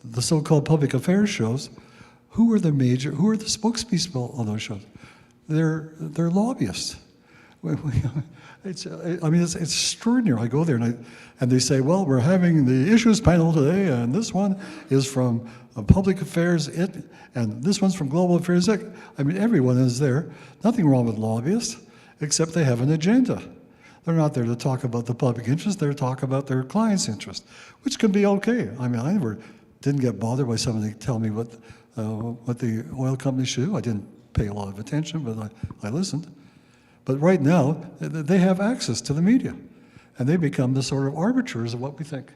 the so-called public affairs shows, who are the spokespeople on those shows? They're lobbyists. It's extraordinary. I go there and they say, well, we're having the issues panel today, and this one is from public affairs, and this one's from global affairs. I mean, everyone is there. Nothing wrong with lobbyists, except they have an agenda. They're not there to talk about the public interest. They're to talk about their client's interest, which can be okay. I mean, I never didn't get bothered by somebody tell me what the oil company should do. I didn't pay a lot of attention, but I listened. But right now, they have access to the media, and they become the sort of arbiters of what we think.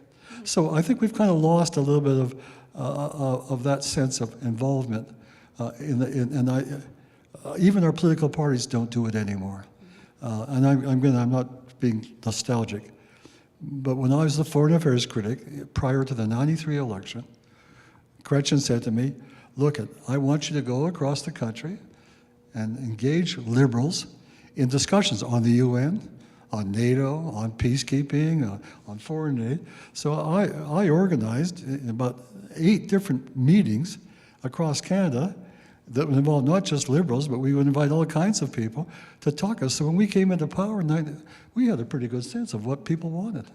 So I think we've kind of lost a little bit of that sense of involvement, even our political parties don't do it anymore. And I'm not being nostalgic, but when I was the foreign affairs critic prior to the '93 election, Gretchen said to me, look, I want you to go across the country and engage liberals in discussions on the UN, on NATO, on peacekeeping, on foreign aid. So I organized about 8 different meetings across Canada that would involve not just liberals, but we would invite all kinds of people to talk us. So when we came into power, we had a pretty good sense of what people wanted.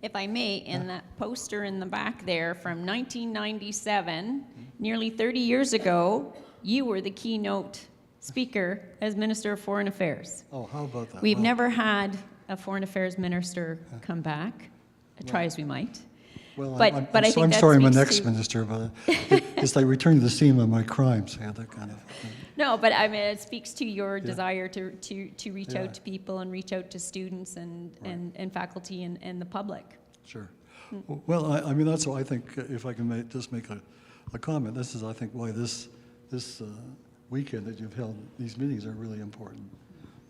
If I may, in that poster in the back there from 1997, nearly 30 years ago, you were the keynote speaker as Minister of Foreign Affairs. Oh, how about that? We've never had a Foreign Affairs Minister come back, try as we might. Well, But I think I'm that sorry I'm an speaks ex-minister, but it's like returning to the scene of my crimes. Yeah, that kind of thing. No, but I mean, it speaks to your desire to reach Yeah. out to people and reach out to students and faculty and the public. Sure. Well, I mean, that's why I think, if I can just make a comment, this is, I think, why this weekend that you've held these meetings are really important.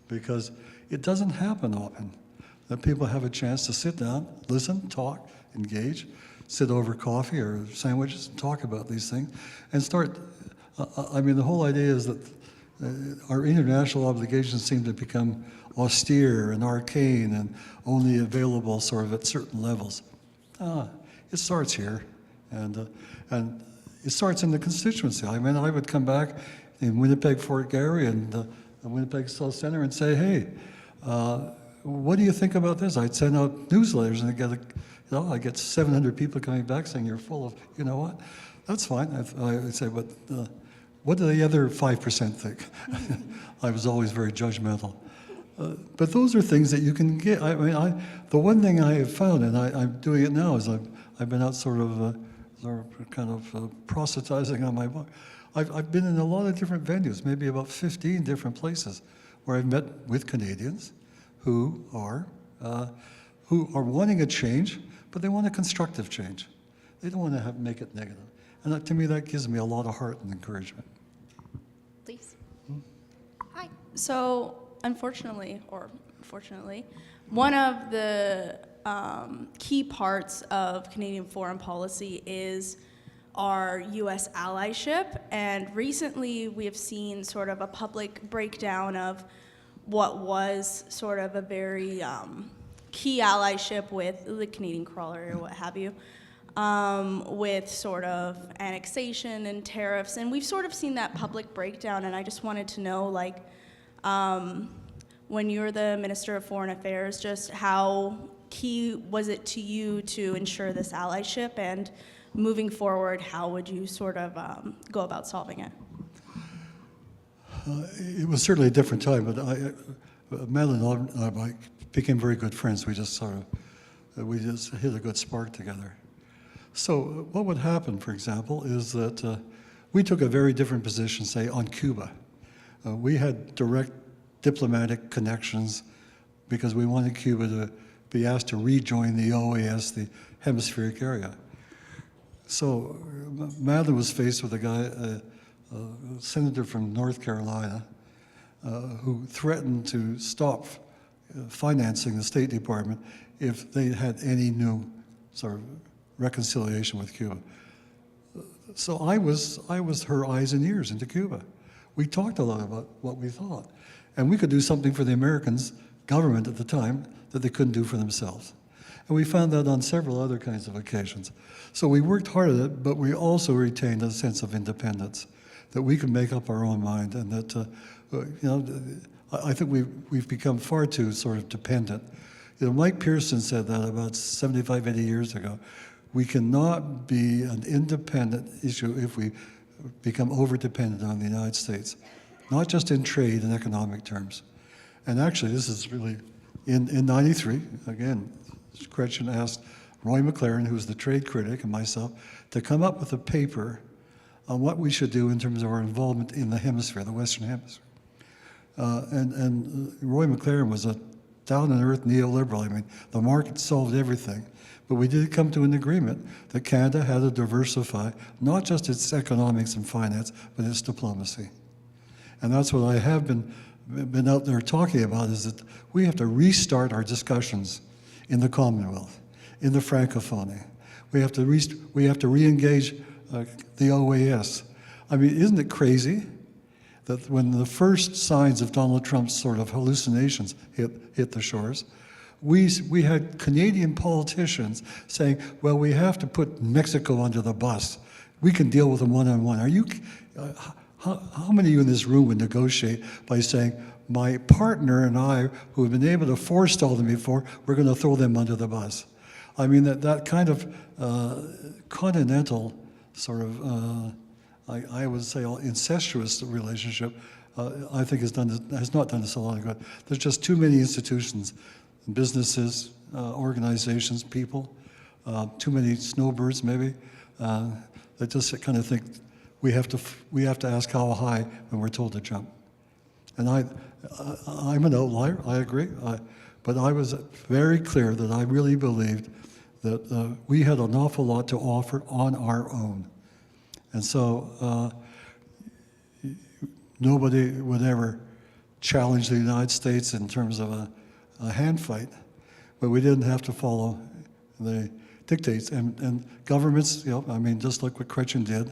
Because it doesn't happen often that people have a chance to sit down, listen, talk, engage, sit over coffee or sandwiches and talk about these things and start. I mean, the whole idea is that our international obligations seem to become austere and arcane and only available sort of at certain levels. It starts here, and it starts in the constituency. I mean, I would come back in Winnipeg, Fort Garry, and the Winnipeg South Centre and say, hey, what do you think about this? I'd send out newsletters and I get 700 people coming back saying you're full of, you know what? That's fine. I'd say, but what do the other 5% think? I was always very judgmental. But those are things that you can get. I mean, the one thing I have found, and I'm doing it now, is I've been out sort of proselytizing on my book. I've been in a lot of different venues, maybe about 15 different places, where I've met with Canadians who are wanting a change, but they want a constructive change. They don't want to make it negative. And to me, that gives me a lot of heart and encouragement. Please. Hi. So, unfortunately, one of the key parts of Canadian foreign policy is our U.S. allyship, and recently we have seen sort of a public breakdown of what was sort of a very key allyship with the Canadian crawler or what have you, with sort of annexation and tariffs, and we've sort of seen that public breakdown, and I just wanted to know, like, when you're the Minister of Foreign Affairs, just how key was it to you to ensure this allyship, and moving forward, how would you sort of go about solving it? It was certainly a different time, but Madeline and I became very good friends. We just hit a good spark together. So what would happen, for example, is that we took a very different position, say, on Cuba. We had direct diplomatic connections because we wanted Cuba to be asked to rejoin the OAS, the hemispheric area. So Madeline was faced with a guy, a senator from North Carolina, who threatened to stop financing the State Department if they had any new sort of reconciliation with Cuba. So I was her eyes and ears into Cuba. We talked a lot about what we thought. And we could do something for the Americans government at the time that they couldn't do for themselves. And we found that on several other kinds of occasions. So we worked hard at it, but we also retained a sense of independence, that we could make up our own mind, and that, I think we've become far too sort of dependent. Mike Pearson said that about 75, 80 years ago. We cannot be an independent issue if we become over-dependent on the United States, not just in trade and economic terms. And actually, this is really, in 93, again, Gretchen asked Roy McLaren, who's the trade critic, and myself, to come up with a paper on what we should do in terms of our involvement in the hemisphere, the Western Hemisphere. And Roy McLaren was a down-on-earth neoliberal. I mean, the market solved everything. But we did come to an agreement that Canada had to diversify not just its economics and finance, but its diplomacy. And that's what I have been out there talking about, is that we have to restart our discussions in the Commonwealth, in the Francophonie. We have to re-engage the OAS. I mean, isn't it crazy that when the first signs of Donald Trump's sort of hallucinations hit the shores, we had Canadian politicians saying, well, we have to put Mexico under the bus. We can deal with them one-on-one. Are you, how many of you in this room would negotiate by saying, my partner and I, who have been able to forestall them before, we're going to throw them under the bus? I mean, that kind of continental sort of, I would say, incestuous relationship, I think has not done us a lot of good. There's just too many institutions, businesses, organizations, people, too many snowbirds maybe, that just kind of think we have to ask how high when we're told to jump. And I'm an outlier, I agree, but I was very clear that I really believed that we had an awful lot to offer on our own. And so nobody would ever challenge the United States in terms of a hand fight, but we didn't have to follow the dictates. And governments, I mean, just like what Gretchen did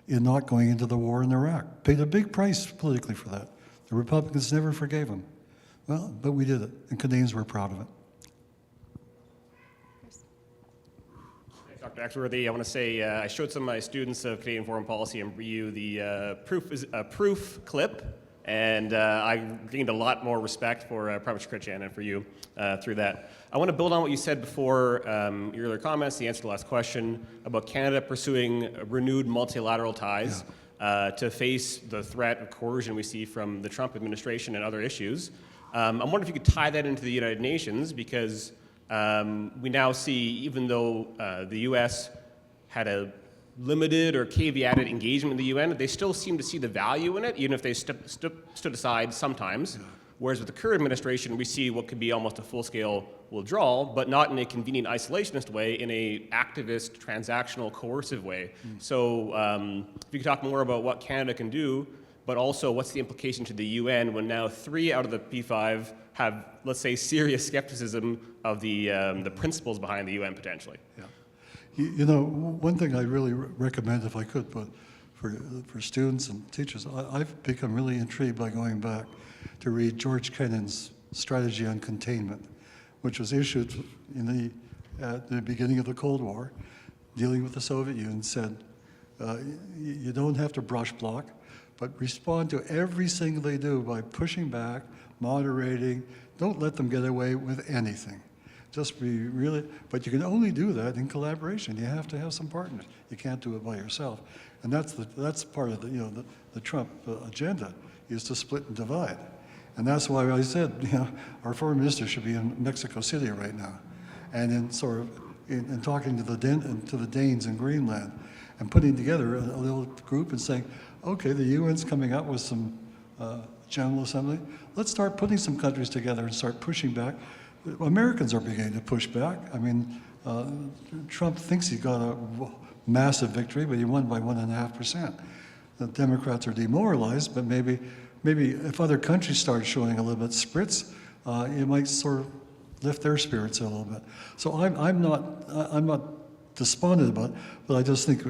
in not going into the war in Iraq, paid a big price politically for that. The Republicans never forgave them. Well, but we did it, and Canadians were proud of it. Thanks, Dr. Axworthy. I want to say I showed some of my students of Canadian foreign policy and BU the proof clip, and I gained a lot more respect for Prime Minister Chrétien and for you through that. I want to build on what you said before, your earlier comments, the answer to the last question about Canada pursuing renewed multilateral ties. Yeah. To face the threat of coercion we see from the Trump administration and other issues. I'm wondering if you could tie that into the United Nations, because we now see, even though the U.S. had a limited or caveated engagement in the UN, they still seem to see the value in it, even if they stood aside sometimes. Yeah. Whereas with the current administration, we see what could be almost a full-scale withdrawal, but not in a convenient isolationist way, in a activist, transactional, coercive way. So if you could talk more about what Canada can do, but also what's the implication to the UN when now 3 out of the P5 have, let's say, serious skepticism of the principles behind the UN potentially. Yeah. You know, one thing I'd really recommend, if I could, but for students and teachers, I've become really intrigued by going back to read George Kennan's Strategy on Containment, which was issued at the beginning of the Cold War, dealing with the Soviet Union, said, you don't have to brush block, but respond to everything they do by pushing back, moderating. Don't let them get away with anything. Just be really, but you can only do that in collaboration. You have to have some partners. You can't do it by yourself. And that's part of the Trump agenda, is to split and divide. And that's why I said, our foreign minister should be in Mexico City right now, and in talking to the Danes in Greenland, and putting together a little group and saying, okay, the UN's coming up with some General Assembly. Let's start putting some countries together and start pushing back. Americans are beginning to push back. I mean, Trump thinks he got a massive victory, but he won by 1.5%. The Democrats are demoralized, but maybe if other countries start showing a little bit spritz, it might sort of lift their spirits a little bit. So I'm not despondent about it, but I just think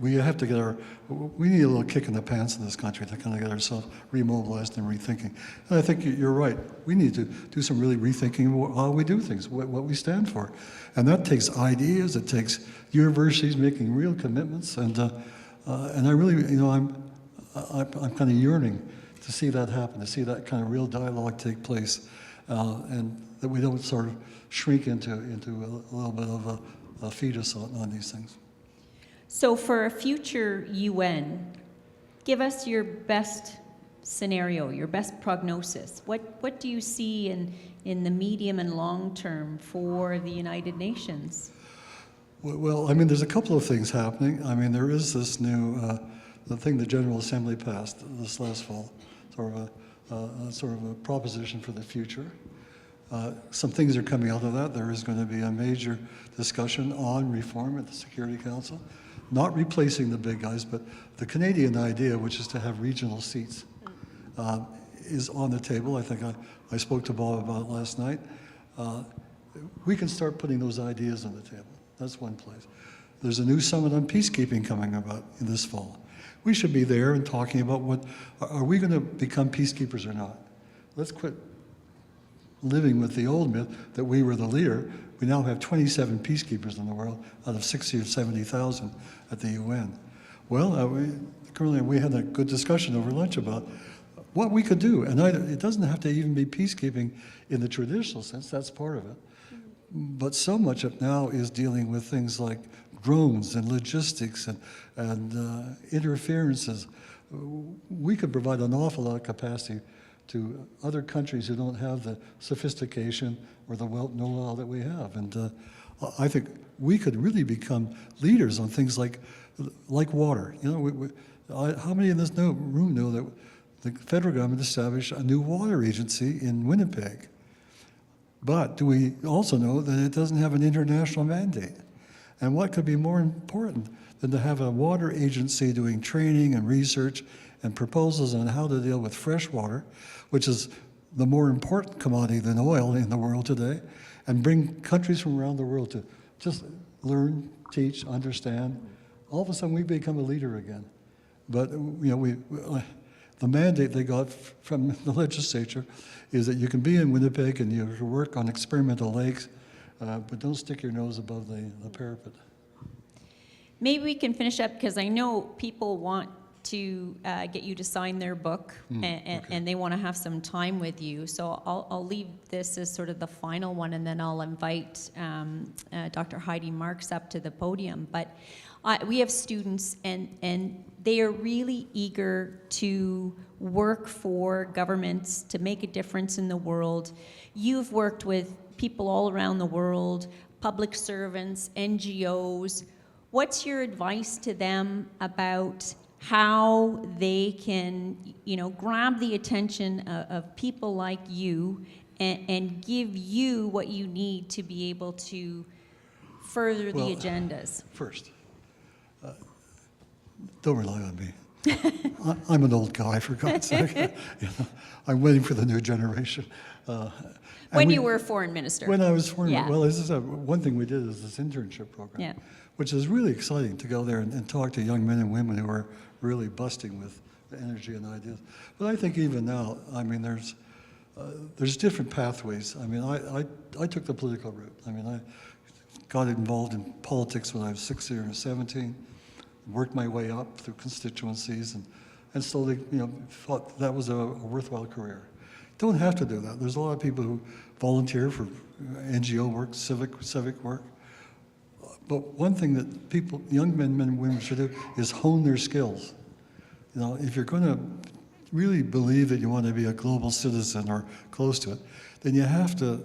we have to we need a little kick in the pants in this country to kind of get ourselves remobilized and rethinking. And I think you're right. We need to do some really rethinking of how we do things, what we stand for. And that takes ideas, it takes universities making real commitments, and I really, I'm kind of yearning to see that happen, to see that kind of real dialogue take place, and that we don't sort of shrink into a little bit of a fetus on these things. So for a future UN, give us your best scenario, your best prognosis. What do you see in the medium and long term for the United Nations? Well, I mean, there's a couple of things happening. I mean, there is this new, the thing the General Assembly passed this last fall, sort of a proposition for the future. Some things are coming out of that. There is going to be a major discussion on reform at the Security Council, not replacing the big guys, but the Canadian idea, which is to have regional seats, is on the table. I think I spoke to Bob about it last night. We can start putting those ideas on the table. That's one place. There's a new summit on peacekeeping coming about in this fall. We should be there and talking about are we going to become peacekeepers or not? Let's quit living with the old myth that we were the leader. We now have 27 peacekeepers in the world out of 60 or 70,000 at the UN. Well, we had a good discussion over lunch about what we could do. And it doesn't have to even be peacekeeping in the traditional sense, that's part of it. But so much of it now is dealing with things like drones and logistics and interferences. We could provide an awful lot of capacity to other countries who don't have the sophistication or the know-how that we have. And I think we could really become leaders on things like water. How many in this room know that the federal government established a new water agency in Winnipeg? But do we also know that it doesn't have an international mandate? And what could be more important than to have a water agency doing training and research and proposals on how to deal with fresh water, which is the more important commodity than oil in the world today, and bring countries from around the world to just learn, teach, understand. All of a sudden we become a leader again. But the mandate they got from the legislature is that you can be in Winnipeg and you work on experimental lakes, but don't stick your nose above the parapet. Maybe we can finish up, because I know people want to get you to sign their book, and they want to have some time with you. So I'll leave this as sort of the final one, and then I'll invite Dr. Heidi Marks up to the podium. But we have students, and they are really eager to work for governments to make a difference in the world. You've worked with people all around the world, public servants, NGOs. What's your advice to them about how they can, grab the attention of people like you and give you what you need to be able to further the agendas? First, don't rely on me. I'm an old guy, for God's sake. I'm waiting for the new generation. When you were foreign minister. When I was foreign, Yeah. well, one thing we did is this internship program, which is really exciting to go there and talk to young men and women who are really busting with energy and ideas. But I think even now, I mean, there's different pathways. I mean, I took the political route. I mean, I got involved in politics when I was 16 or 17, worked my way up through constituencies, and slowly, thought that was a worthwhile career. Don't have to do that. There's a lot of people who volunteer for NGO work, civic work. But one thing that young men and women should do is hone their skills. If you're going to really believe that you want to be a global citizen or close to it, then you have to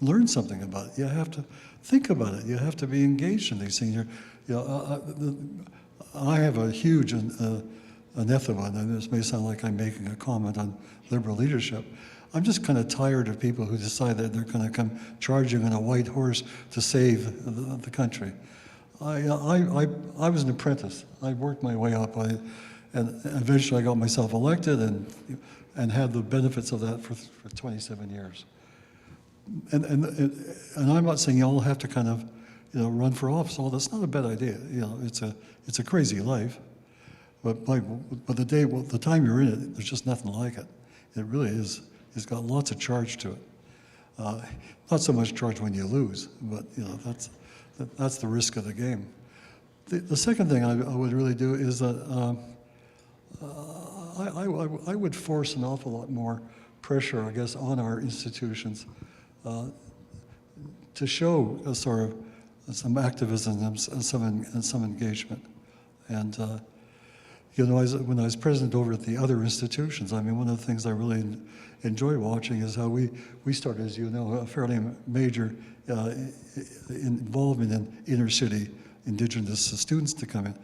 learn something about it. You have to think about it. You have to be engaged in these things. I have a huge anathema, and this may sound like I'm making a comment on liberal leadership. I'm just kind of tired of people who decide that they're going to come charging on a white horse to save the country. I was an apprentice. I worked my way up, and eventually I got myself elected and had the benefits of that for 27 years. And I'm not saying you all have to kind of, run for office. All that's not a bad idea. It's a crazy life, but the time you're in it, there's just nothing like it. It really is. It's got lots of charge to it. Not so much charge when you lose, but that's the risk of the game. The second thing I would really do is that I would force an awful lot more pressure, I guess, on our institutions to show a sort of some activism and some engagement. And when I was president over at the other institutions, I mean, one of the things I really enjoy watching is how we started, as you know, a fairly major involvement in inner city Indigenous students to come in.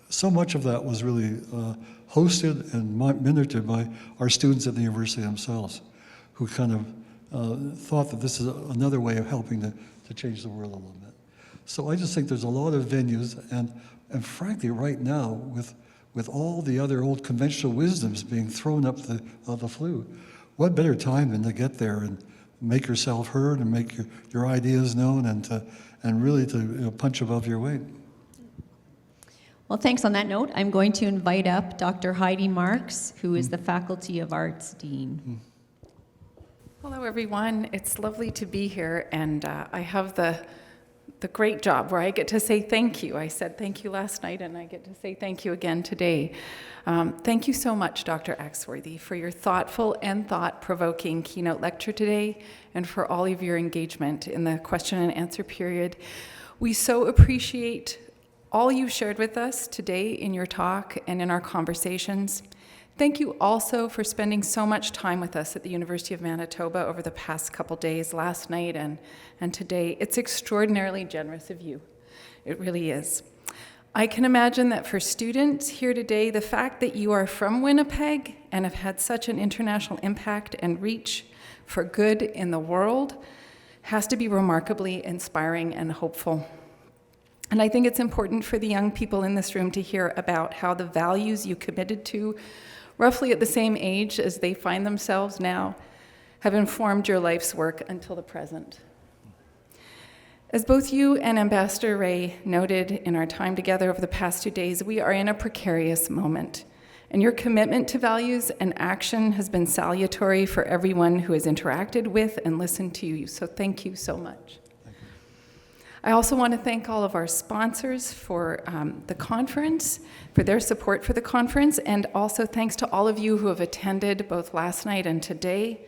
So much of that was really hosted and mentored by our students at the university themselves, who kind of thought that this is another way of helping to change the world a little bit. So I just think there's a lot of venues, and frankly, right now, with all the other old conventional wisdoms being thrown up the flue, what better time than to get there and make yourself heard and make your ideas known and really to punch above your weight. Well, thanks. On that note, I'm going to invite up Dr. Heidi Marks, who is the Faculty of Arts Dean. Hello, everyone. It's lovely to be here, and I have the great job where I get to say thank you. I said thank you last night, and I get to say thank you again today. Thank you so much, Dr. Axworthy, for your thoughtful and thought-provoking keynote lecture today, and for all of your engagement in the question and answer period. We so appreciate all you shared with us today in your talk and in our conversations. Thank you also for spending so much time with us at the University of Manitoba over the past couple days, last night and today. It's extraordinarily generous of you. It really is. I can imagine that for students here today, the fact that you are from Winnipeg and have had such an international impact and reach for good in the world has to be remarkably inspiring and hopeful. And I think it's important for the young people in this room to hear about how the values you committed to roughly at the same age as they find themselves now, have informed your life's work until the present. As both you and Ambassador Ray noted in our time together over the past 2 days, we are in a precarious moment, and your commitment to values and action has been salutary for everyone who has interacted with and listened to you, so thank you so much. I also want to thank all of our sponsors for the conference, for their support for the conference, and also thanks to all of you who have attended both last night and today.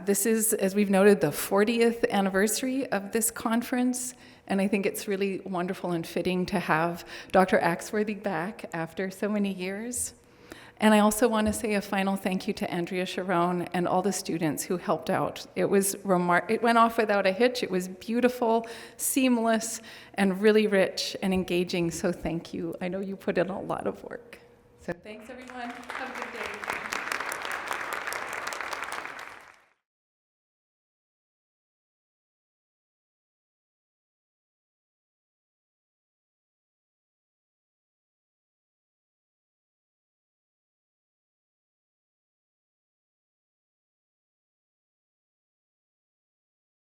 This is, as we've noted, the 40th anniversary of this conference, and I think it's really wonderful and fitting to have Dr. Axworthy back after so many years. And I also want to say a final thank you to Andrea Charron and all the students who helped out. It went off without a hitch. It was beautiful, seamless, and really rich and engaging, so thank you. I know you put in a lot of work. So thanks, everyone. Have a good day.